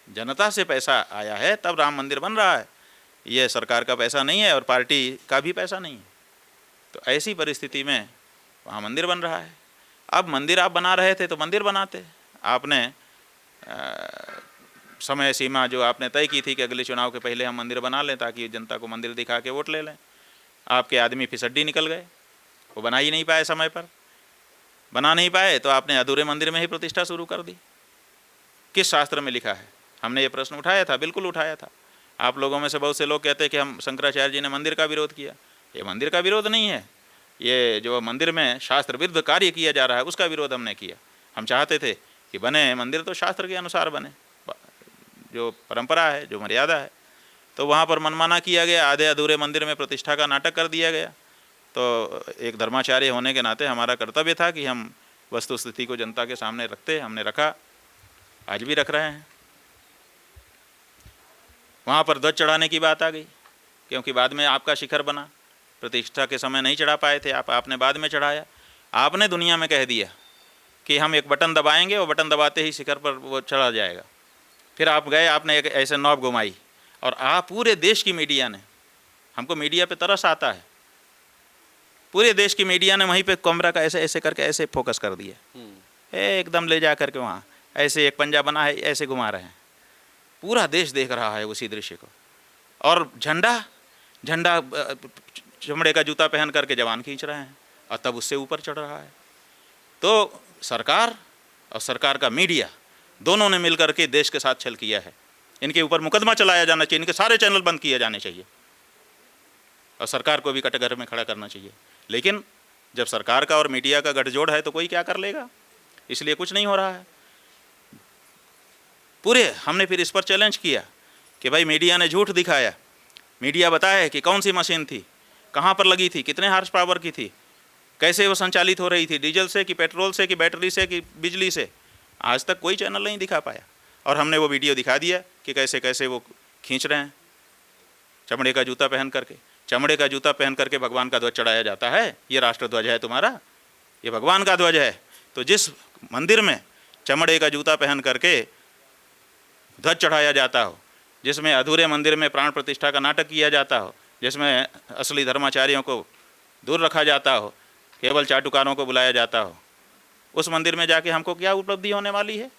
Speaker 1: जनता से पैसा आया है तब राम मंदिर बन रहा है, ये सरकार का पैसा नहीं है और पार्टी का भी पैसा नहीं है। तो ऐसी परिस्थिति में वहाँ मंदिर बन रहा है। अब मंदिर आप बना रहे थे तो मंदिर बनाते, आपने समय सीमा जो आपने तय की थी कि अगले चुनाव के पहले हम मंदिर बना लें ताकि जनता को मंदिर दिखा के वोट ले लें। आपके आदमी फिसड्डी निकल गए, वो बना ही नहीं पाए, समय पर बना नहीं पाए, तो आपने अधूरे मंदिर में ही प्रतिष्ठा शुरू कर दी। किस शास्त्र में लिखा है? हमने ये प्रश्न उठाया था, बिल्कुल उठाया था। आप लोगों में से बहुत से लोग कहते हैं कि हम शंकराचार्य जी ने मंदिर का विरोध किया। ये मंदिर का विरोध नहीं है, ये जो मंदिर में शास्त्र विरुद्ध कार्य किया जा रहा है उसका विरोध हमने किया। हम चाहते थे कि बने मंदिर तो शास्त्र के अनुसार बने, जो परंपरा है, जो मर्यादा है। तो वहाँ पर मनमाना किया गया, आधे अधूरे मंदिर में प्रतिष्ठा का नाटक कर दिया गया। तो एक धर्माचार्य होने के नाते हमारा कर्तव्य था कि हम वस्तुस्थिति को जनता के सामने रखते, हमने रखा, आज भी रख रहे हैं। वहाँ पर ध्वज चढ़ाने की बात आ गई, क्योंकि बाद में आपका शिखर बना, प्रतिष्ठा के समय नहीं चढ़ा पाए थे आपने बाद में चढ़ाया। आपने दुनिया में कह दिया कि हम एक बटन दबाएंगे और बटन दबाते ही शिखर पर वो चढ़ा जाएगा। फिर आप गए, आपने एक ऐसे नॉब घुमाई, और आप पूरे देश की मीडिया ने, हमको मीडिया पे तरस आता है, पूरे देश की मीडिया ने वहीं पे कैमरा का ऐसे ऐसे करके ऐसे फोकस कर दिया, एकदम ले जा करके वहाँ ऐसे एक पंजा बना है, ऐसे घुमा रहे हैं, पूरा देश देख रहा है उसी दृश्य को। और झंडा चमड़े का जूता पहन करके जवान खींच रहे हैं, और तब उससे ऊपर चढ़ रहा है। तो सरकार और सरकार का मीडिया दोनों ने मिलकर के देश के साथ छल किया है। इनके ऊपर मुकदमा चलाया जाना चाहिए, इनके सारे चैनल बंद किए जाने चाहिए, और सरकार को भी कटघरे में खड़ा करना चाहिए। लेकिन जब सरकार का और मीडिया का गठजोड़ है तो कोई क्या कर लेगा, इसलिए कुछ नहीं हो रहा है। पूरे हमने फिर इस पर चैलेंज किया कि भाई मीडिया ने झूठ दिखाया, मीडिया बताए कि कौन सी मशीन थी, कहाँ पर लगी थी, कितने हार्स पावर की थी, कैसे वो संचालित हो रही थी, डीजल से कि पेट्रोल से कि बैटरी से कि बिजली से। आज तक कोई चैनल नहीं दिखा पाया, और हमने वो वीडियो दिखा दिया कि कैसे कैसे वो खींच रहे हैं चमड़े का जूता पहन करके। चमड़े का जूता पहन करके भगवान का ध्वज चढ़ाया जाता है? ये राष्ट्र ध्वज है तुम्हारा, ये भगवान का ध्वज है। तो जिस मंदिर में चमड़े का जूता पहन करके ध्वज चढ़ाया जाता हो, जिसमें अधूरे मंदिर में प्राण प्रतिष्ठा का नाटक किया जाता हो, जिसमें असली धर्माचार्यों को दूर रखा जाता हो, केवल चाटुकारों को बुलाया जाता हो, उस मंदिर में जाके हमको क्या उपलब्धि होने वाली है?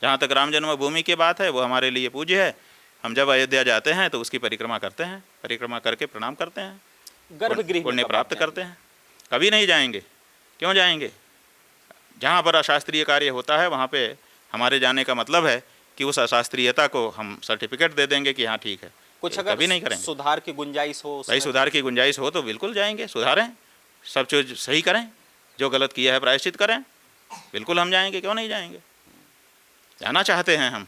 Speaker 1: जहाँ तक राम जन्मभूमि की बात है, वो हमारे लिए पूज्य है। हम जब अयोध्या जाते हैं तो उसकी परिक्रमा करते हैं, परिक्रमा करके प्रणाम करते हैं,
Speaker 2: गर्भगृह
Speaker 1: पुण्य प्राप्त करते हैं। कभी नहीं जाएंगे, क्यों जाएंगे? जहाँ पर अशास्त्रीय कार्य होता है वहाँ पे हमारे जाने का मतलब है कि उस अशास्त्रीयता को हम सर्टिफिकेट दे देंगे कि हाँ ठीक है,
Speaker 2: कुछ अगर
Speaker 1: कभी नहीं करेंगे।
Speaker 2: सुधार की गुंजाइश हो,
Speaker 1: भाई सुधार की गुंजाइश हो तो बिल्कुल जाएंगे, सुधारें, सब चीज़ सही करें, जो गलत किया है प्रायश्चित करें, बिल्कुल हम जाएंगे, क्यों नहीं जाएंगे? जाना चाहते हैं हम,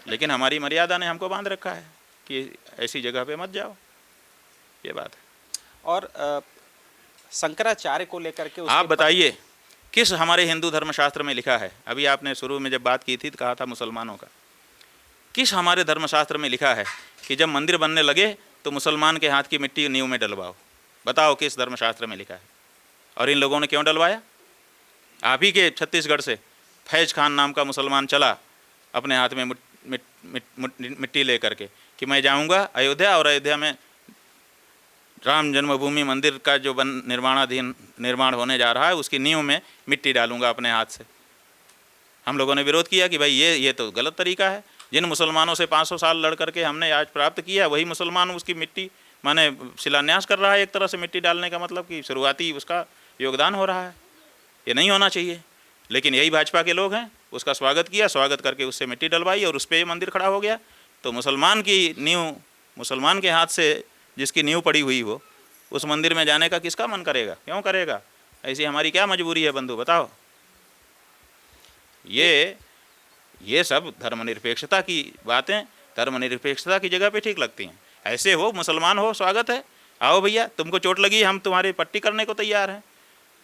Speaker 1: लेकिन हमारी मर्यादा ने हमको बांध रखा है कि ऐसी जगह पे मत जाओ, ये बात है।
Speaker 2: और शंकराचार्य को लेकर के
Speaker 1: आप बताइए किस हमारे हिंदू धर्मशास्त्र में लिखा है? अभी आपने शुरू में जब बात की थी तो कहा था मुसलमानों का, किस हमारे धर्मशास्त्र में लिखा है कि जब मंदिर बनने लगे तो मुसलमान के हाथ की मिट्टी नींव में डलवाओ? बताओ किस धर्मशास्त्र में लिखा है? और इन लोगों ने क्यों डलवाया? आप ही के छत्तीसगढ़ से फैज खान नाम का मुसलमान चला अपने हाथ में मिट्टी ले करके कि मैं जाऊंगा अयोध्या और अयोध्या में राम जन्मभूमि मंदिर का जो निर्माण होने जा रहा है उसकी नींव में मिट्टी डालूंगा अपने हाथ से। हम लोगों ने विरोध किया कि भाई ये तो गलत तरीका है। जिन मुसलमानों से 500 साल लड़ करके हमने आज प्राप्त किया, वही मुसलमान उसकी मिट्टी माने शिलान्यास कर रहा है एक तरह से मिट्टी डालने का मतलब कि शुरुआती उसका योगदान हो रहा है। ये नहीं होना चाहिए, लेकिन यही भाजपा के लोग हैं, उसका स्वागत किया, स्वागत करके उससे मिट्टी डलवाई और उस पर ये मंदिर खड़ा हो गया। तो मुसलमान की नींव, मुसलमान के हाथ से जिसकी नींव पड़ी हुई हो, उस मंदिर में जाने का किसका मन करेगा? क्यों करेगा? ऐसी हमारी क्या मजबूरी है बंधु, बताओ? ये सब धर्मनिरपेक्षता की बातें धर्मनिरपेक्षता की जगह पे ठीक लगती हैं। ऐसे हो, मुसलमान हो, स्वागत है, आओ भैया, तुमको चोट लगी, हम तुम्हारी पट्टी करने को तैयार हैं,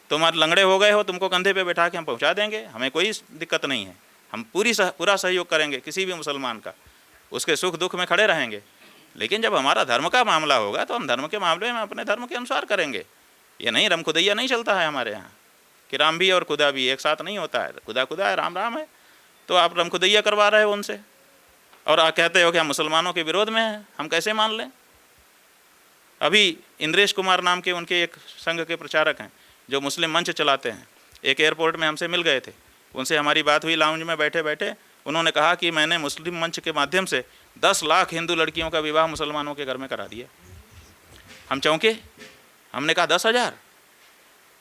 Speaker 1: तुम्हारे लंगड़े हो गए हो, तुमको कंधे पे बैठा के हम पहुंचा देंगे, हमें कोई दिक्कत नहीं है। हम पूरा सहयोग करेंगे किसी भी मुसलमान का, उसके सुख दुख में खड़े रहेंगे। लेकिन जब हमारा धर्म का मामला होगा तो हम धर्म के मामले में अपने धर्म के अनुसार करेंगे। ये नहीं, राम खुदैया नहीं चलता है हमारे यहाँ कि राम भी और खुदा भी एक साथ नहीं होता है। खुदा खुदा है, राम राम है। तो आप राम खुदैया करवा रहे हो उनसे और आप कहते हो कि हम मुसलमानों के विरोध में हैं, हम कैसे मान लें? अभी इंद्रेश कुमार नाम के उनके एक संघ के प्रचारक हैं जो मुस्लिम मंच चलाते हैं, एक एयरपोर्ट में हमसे मिल गए थे, उनसे हमारी बात हुई लाउंज में बैठे बैठे। उन्होंने कहा कि मैंने मुस्लिम मंच के माध्यम से 10 लाख हिंदू लड़कियों का विवाह मुसलमानों के घर में करा दिया। हम चौंके, हमने कहा 10,000।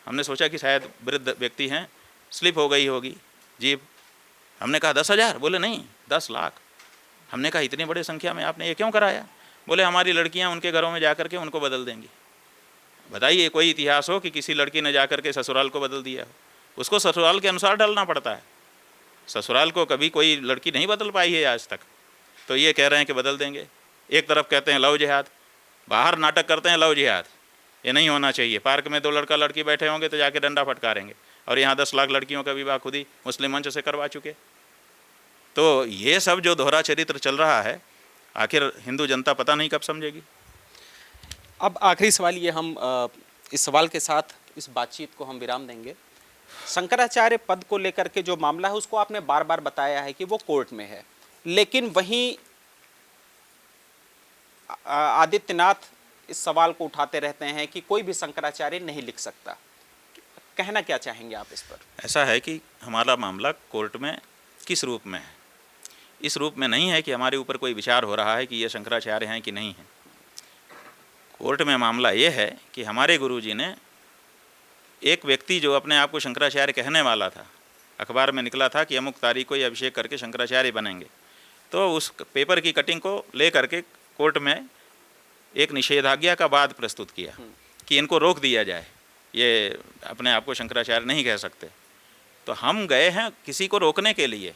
Speaker 1: हमने सोचा कि शायद वृद्ध व्यक्ति हैं, स्लिप हो गई होगी जीप। हमने कहा 10,000, बोले नहीं 10 लाख। हमने कहा इतनी बड़ी संख्या में आपने ये क्यों कराया? बोले हमारी लड़कियां उनके घरों में जा कर के उनको बदल देंगी। बताइए कोई इतिहास हो कि किसी लड़की ने जा कर के ससुराल को बदल दिया हो? उसको ससुराल के अनुसार ढलना पड़ता है। ससुराल को कभी कोई लड़की नहीं बदल पाई है आज तक, तो ये कह रहे हैं कि बदल देंगे। एक तरफ कहते हैं लव जिहाद, बाहर नाटक करते हैं लव जिहाद। ये नहीं होना चाहिए। पार्क में 2 लड़का लड़की बैठे होंगे तो जाके डंडा फटकारेंगे, और यहाँ 10 लाख लड़कियों का विवाह खुद ही मुस्लिम मंच से करवा चुके। तो ये सब जो दोहरा चरित्र चल रहा है, आखिर हिंदू जनता पता नहीं कब समझेगी।
Speaker 2: अब आखिरी सवाल ये, हम इस सवाल के साथ इस बातचीत को हम विराम देंगे। शंकराचार्य पद को लेकर के जो मामला है उसको आपने बार बार बताया है कि वो कोर्ट में है, लेकिन वहीं आदित्यनाथ इस सवाल को उठाते रहते हैं कि कोई भी शंकराचार्य नहीं लिख सकता। कहना क्या चाहेंगे आप इस पर?
Speaker 1: ऐसा है कि हमारा मामला कोर्ट में किस रूप में है? इस रूप में नहीं है कि हमारे ऊपर कोई विचार हो रहा है कि ये शंकराचार्य हैं कि नहीं हैं। कोर्ट में मामला ये है कि हमारे गुरुजी ने, एक व्यक्ति जो अपने आप को शंकराचार्य कहने वाला था, अखबार में निकला था कि अमुक तारीख को ये अभिषेक करके शंकराचार्य बनेंगे, तो उस पेपर की कटिंग को ले करके कोर्ट में एक निषेधाज्ञा का वाद प्रस्तुत किया कि इनको रोक दिया जाए, ये अपने आप को शंकराचार्य नहीं कह सकते। तो हम गए हैं किसी को रोकने के लिए,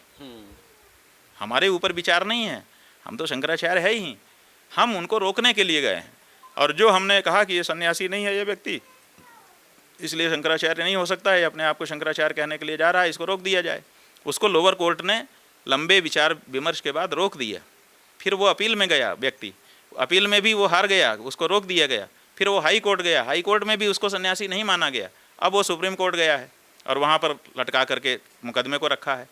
Speaker 1: हमारे ऊपर विचार नहीं है, हम तो शंकराचार्य है ही, हम उनको रोकने के लिए गए हैं। और जो हमने कहा कि ये सन्यासी नहीं है ये व्यक्ति, इसलिए शंकराचार्य नहीं हो सकता है, अपने आप को शंकराचार्य कहने के लिए जा रहा है, इसको रोक दिया जाए। उसको लोअर कोर्ट ने लंबे विचार विमर्श के बाद रोक दिया। फिर वो अपील में गया व्यक्ति, अपील में भी वो हार गया, उसको रोक दिया गया। फिर वो हाई कोर्ट गया, हाई कोर्ट में भी उसको सन्यासी नहीं माना गया। अब वो सुप्रीम कोर्ट गया है और वहाँ पर लटका करके मुकदमे को रखा है।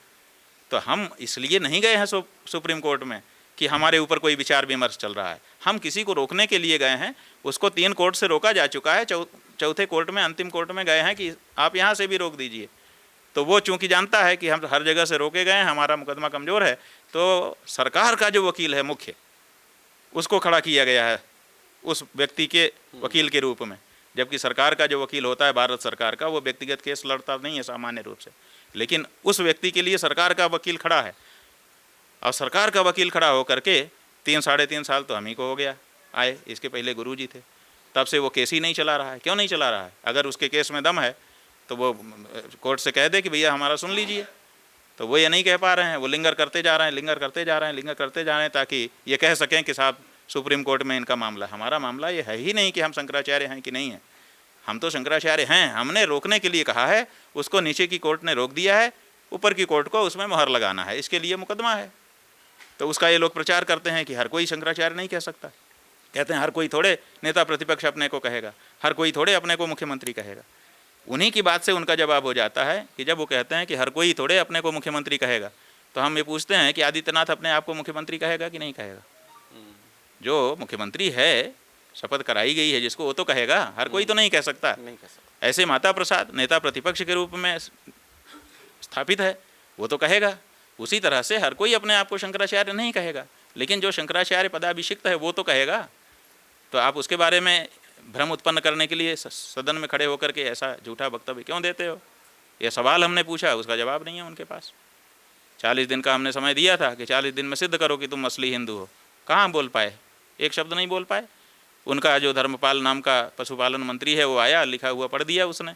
Speaker 1: तो हम इसलिए नहीं गए हैं सुप्रीम कोर्ट में कि हमारे ऊपर कोई विचार विमर्श चल रहा है, हम किसी को रोकने के लिए गए हैं। उसको 3 कोर्ट से रोका जा चुका है, चौथे कोर्ट में, अंतिम कोर्ट में गए हैं कि आप यहाँ से भी रोक दीजिए। तो वो चूंकि जानता है कि हम हर जगह से रोके गए हैं, हमारा मुकदमा कमज़ोर है, तो सरकार का जो वकील है मुख्य, उसको खड़ा किया गया है उस व्यक्ति के वकील के रूप में। जबकि सरकार का जो वकील होता है भारत सरकार का, वो व्यक्तिगत केस लड़ता नहीं है सामान्य रूप से, लेकिन उस व्यक्ति के लिए सरकार का वकील खड़ा है। और सरकार का वकील खड़ा होकर के 3-3.5 साल तो हम ही को हो गया आए, इसके पहले गुरुजी थे, तब से वो केस ही नहीं चला रहा है। क्यों नहीं चला रहा है? अगर उसके केस में दम है तो वो कोर्ट से कह दे कि भैया हमारा सुन लीजिए, तो वो ये नहीं कह पा रहे हैं, वो लिंगर करते जा रहे हैं, लिंगर करते जा रहे हैं, लिंगर करते जा रहे हैं, ताकि ये कह सकें कि साहब सुप्रीम कोर्ट में इनका मामला। हमारा मामला ये है ही नहीं कि हम शंकराचार्य हैं कि नहीं है, हम तो शंकराचार्य हैं। हमने रोकने के लिए कहा है, उसको नीचे की कोर्ट ने रोक दिया है, ऊपर की कोर्ट को उसमें मोहर लगाना है, इसके लिए मुकदमा है। तो उसका ये लोग प्रचार करते हैं कि हर कोई शंकराचार्य नहीं कह सकता। कहते हैं हर कोई थोड़े नेता प्रतिपक्ष अपने को कहेगा, हर कोई थोड़े अपने को मुख्यमंत्री कहेगा। उन्हीं की बात से उनका जवाब हो जाता है कि जब वो कहते हैं कि हर कोई थोड़े अपने को मुख्यमंत्री कहेगा, तो हम ये पूछते हैं कि आदित्यनाथ अपने आप को मुख्यमंत्री कहेगा कि नहीं कहेगा? जो मुख्यमंत्री है, शपथ कराई गई है जिसको, वो तो कहेगा, हर कोई तो नहीं कह सकता। ऐसे माता प्रसाद नेता प्रतिपक्ष के रूप में स्थापित है, वो तो कहेगा। उसी तरह से हर कोई अपने आप को शंकराचार्य नहीं कहेगा, लेकिन जो शंकराचार्य पदाभिषिक्त है वो तो कहेगा। तो आप उसके बारे में भ्रम उत्पन्न करने के लिए सदन में खड़े होकर के ऐसा झूठा वक्तव्य क्यों देते हो? ये सवाल हमने पूछा, उसका जवाब नहीं है उनके पास। 40 दिन का हमने समय दिया था कि 40 दिन में सिद्ध करो कि तुम असली हिंदू हो। कहाँ बोल पाए? एक शब्द नहीं बोल पाए। उनका जो धर्मपाल नाम का पशुपालन मंत्री है, वो आया, लिखा हुआ पढ़ दिया उसने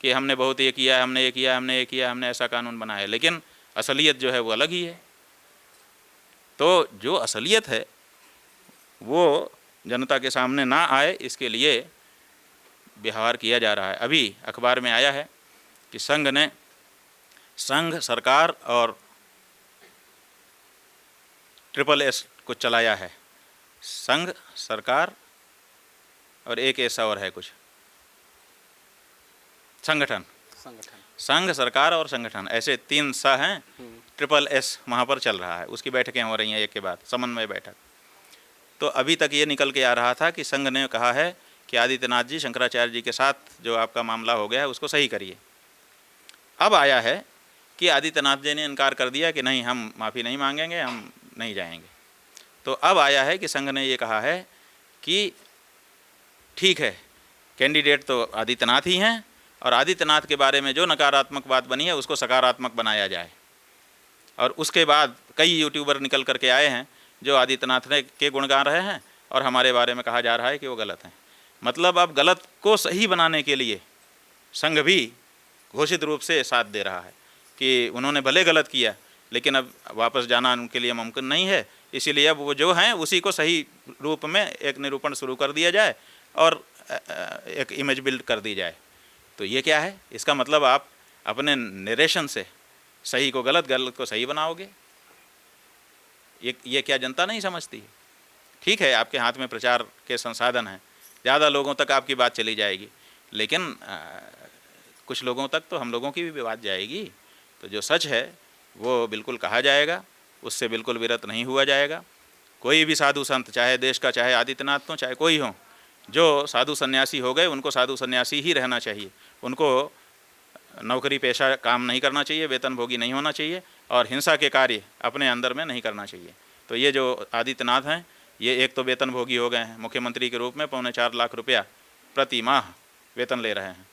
Speaker 1: कि हमने बहुत ये किया, हमने ये किया, हमने ये किया, हमने ऐसा कानून बनाया है, लेकिन असलियत जो है वो अलग ही है। तो जो असलियत है वो जनता के सामने ना आए, इसके लिए व्यवहार किया जा रहा है। अभी अखबार में आया है कि संघ सरकार और SSS को चलाया है। संघ, सरकार और एक ऐसा और है कुछ संगठन, संघ, सरकार और संगठन, ऐसे 3 स हैं। SSS वहाँ पर चल रहा है, उसकी बैठकें हो रही हैं एक के बाद, समन्वय बैठक। तो अभी तक ये निकल के आ रहा था कि संघ ने कहा है कि आदित्यनाथ जी, शंकराचार्य जी के साथ जो आपका मामला हो गया है उसको सही करिए। अब आया है कि आदित्यनाथ जी ने इनकार कर दिया कि नहीं, हम माफ़ी नहीं मांगेंगे, हम नहीं जाएंगे। तो अब आया है कि संघ ने ये कहा है कि ठीक है, कैंडिडेट तो आदित्यनाथ ही हैं, और आदित्यनाथ के बारे में जो नकारात्मक बात बनी है उसको सकारात्मक बनाया जाए। और उसके बाद कई यूट्यूबर निकल करके आए हैं जो आदित्यनाथ के गुण गा रहे हैं, और हमारे बारे में कहा जा रहा है कि वो गलत हैं। मतलब अब गलत को सही बनाने के लिए संघ भी घोषित रूप से साथ दे रहा है कि उन्होंने भले गलत किया, लेकिन अब वापस जाना उनके लिए मुमकिन नहीं है, इसीलिए अब वो जो हैं उसी को सही रूप में एक निरूपण शुरू कर दिया जाए और एक इमेज बिल्ड कर दी जाए। तो ये क्या है? इसका मतलब आप अपने नरेशन से सही को गलत, गलत को सही बनाओगे? ये क्या जनता नहीं समझती है? ठीक है, आपके हाथ में प्रचार के संसाधन हैं, ज़्यादा लोगों तक आपकी बात चली जाएगी, लेकिन कुछ लोगों तक तो हम लोगों की भी बात जाएगी। तो जो सच है वो बिल्कुल कहा जाएगा, उससे बिल्कुल विरत नहीं हुआ जाएगा। कोई भी साधु संत, चाहे देश का, चाहे आदित्यनाथ हो, चाहे कोई हो, जो साधु सन्यासी हो गए उनको साधु सन्यासी ही रहना चाहिए। उनको नौकरी पेशा काम नहीं करना चाहिए, वेतनभोगी नहीं होना चाहिए, और हिंसा के कार्य अपने अंदर में नहीं करना चाहिए। तो ये जो आदित्यनाथ हैं, ये एक तो वेतनभोगी हो गए हैं, मुख्यमंत्री के रूप में 4.25 लाख रुपया प्रति माह वेतन ले रहे हैं,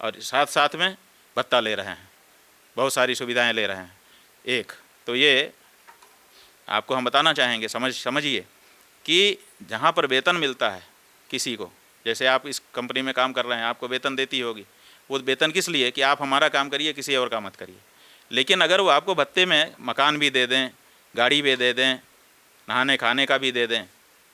Speaker 1: और साथ साथ में भत्ता ले रहे हैं, बहुत सारी सुविधाएं ले रहे हैं। एक तो ये आपको हम बताना चाहेंगे, समझिए कि जहाँ पर वेतन मिलता है किसी को, जैसे आप इस कंपनी में काम कर रहे हैं, आपको वेतन देती होगी, वो वेतन किस लिए? कि आप हमारा काम करिए, किसी और का मत करिए। लेकिन अगर वो आपको भत्ते में मकान भी दे दें, गाड़ी भी दे दें, नहाने खाने का भी दे दें,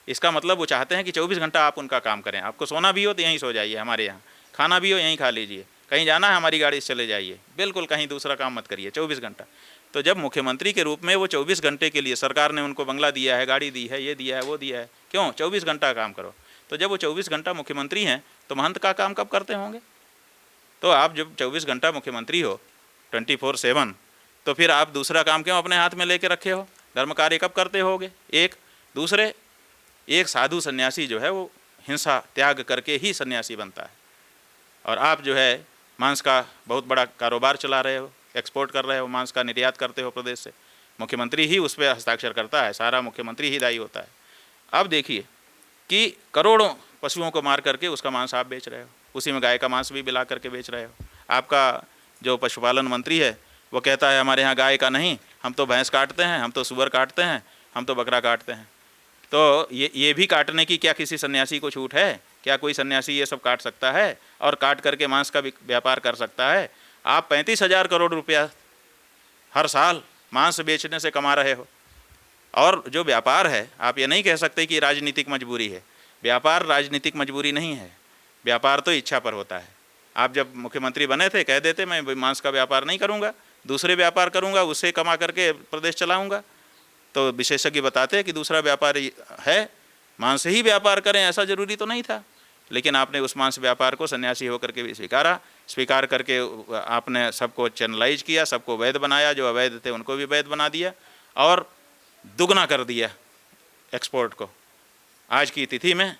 Speaker 1: इसका मतलब वो चाहते हैं कि 24 घंटा आप उनका काम करें। आपको सोना भी हो तो यहीं सो जाइए हमारे यहाँ, खाना भी हो यहीं खा लीजिए, कहीं जाना है हमारी गाड़ी से चले जाइए, बिल्कुल कहीं दूसरा काम मत करिए 24 घंटा। तो जब मुख्यमंत्री के रूप में वो 24 घंटे के लिए सरकार ने उनको बंगला दिया है, गाड़ी दी है, ये दिया है, वो दिया है, क्यों? 24 घंटा काम करो। तो जब वो 24 घंटा मुख्यमंत्री हैं तो महंत का काम कब करते होंगे? तो आप जब 24 घंटा मुख्यमंत्री हो 24/7, तो फिर आप दूसरा काम क्यों अपने हाथ में लेके रखे हो? धर्म कार्य कब करते होगे? एक दूसरे, एक साधु सन्यासी जो है वो हिंसा त्याग करके ही सन्यासी बनता है, और आप जो है मांस का बहुत बड़ा कारोबार चला रहे हो, एक्सपोर्ट कर रहे हो, मांस का निर्यात करते हो प्रदेश से, मुख्यमंत्री ही उस पर हस्ताक्षर करता है, सारा मुख्यमंत्री ही दायी होता है। अब देखिए कि करोड़ों पशुओं को मार करके उसका मांस आप बेच रहे हो, उसी में गाय का मांस भी मिला करके बेच रहे हो। आपका जो पशुपालन मंत्री है वो कहता है हमारे यहाँ गाय का नहीं, हम तो भैंस काटते हैं, हम तो सुअर काटते हैं, हम तो बकरा काटते हैं। तो ये भी काटने की क्या किसी सन्यासी को छूट है? क्या कोई सन्यासी ये सब काट सकता है और काट करके मांस का व्यापार कर सकता है? आप 35,000 करोड़ रुपया हर साल मांस बेचने से कमा रहे हो, और जो व्यापार है, आप ये नहीं कह सकते कि राजनीतिक मजबूरी है। व्यापार राजनीतिक मजबूरी नहीं है, व्यापार तो इच्छा पर होता है। आप जब मुख्यमंत्री बने थे कह देते मैं मांस का व्यापार नहीं करूँगा, दूसरे व्यापार करूँगा, उससे कमा करके प्रदेश चलाऊँगा। तो विशेषज्ञ बताते हैं कि दूसरा व्यापार है, मांस से ही व्यापार करें, ऐसा ज़रूरी तो नहीं था। लेकिन आपने उस मांस व्यापार को सन्यासी होकर के भी स्वीकार करके आपने सबको चैनलाइज किया, सबको वैध बनाया, जो अवैध थे उनको भी वैध बना दिया, और दुगना कर दिया एक्सपोर्ट को। आज की तिथि में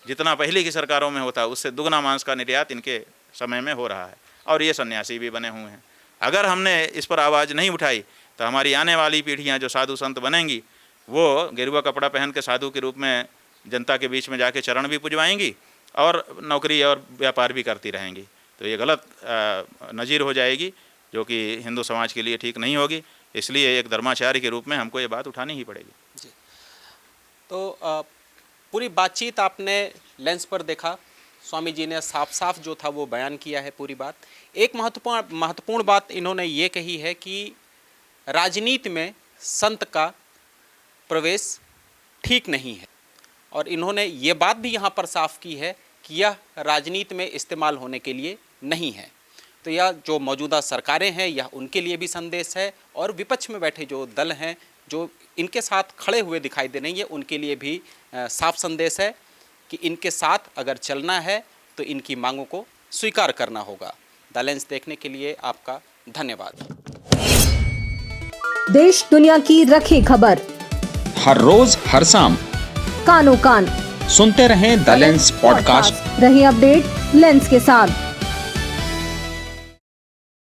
Speaker 1: जितना पहले की सरकारों में होता उससे दुगना मांस का निर्यात इनके समय में हो रहा है, और ये सन्यासी भी बने हुए हैं। अगर हमने इस पर आवाज़ नहीं उठाई तो हमारी आने वाली पीढ़ियां जो साधु संत बनेंगी वो गेरुआ कपड़ा पहन के साधु के रूप में जनता के बीच में जाके चरण भी पुजवाएंगी और नौकरी और व्यापार भी करती रहेंगी। तो ये गलत नज़ीर हो जाएगी, जो कि हिंदू समाज के लिए ठीक नहीं होगी। इसलिए एक धर्माचार्य के रूप में हमको ये बात उठानी ही पड़ेगी
Speaker 2: जी। तो पूरी बातचीत आपने लेंस पर देखा, स्वामी जी ने साफ साफ जो था वो बयान किया है पूरी बात। एक महत्वपूर्ण बात इन्होंने ये कही है कि राजनीति में संत का प्रवेश ठीक नहीं है, और इन्होंने ये बात भी यहाँ पर साफ की है कि यह राजनीति में इस्तेमाल होने के लिए नहीं है। तो यह जो मौजूदा सरकारें हैं यह उनके लिए भी संदेश है, और विपक्ष में बैठे जो दल हैं जो इनके साथ खड़े हुए दिखाई दे रही है उनके लिए भी साफ संदेश है कि इनके साथ अगर चलना है तो इनकी मांगों को स्वीकार करना होगा। द लेंस देखने के लिए आपका धन्यवाद।
Speaker 3: देश दुनिया की रखी खबर
Speaker 4: हर रोज हर शाम
Speaker 3: कानो कान
Speaker 4: सुनते रहें द लेंस पॉडकास्ट।
Speaker 3: रहे अपडेट लेंस के साथ।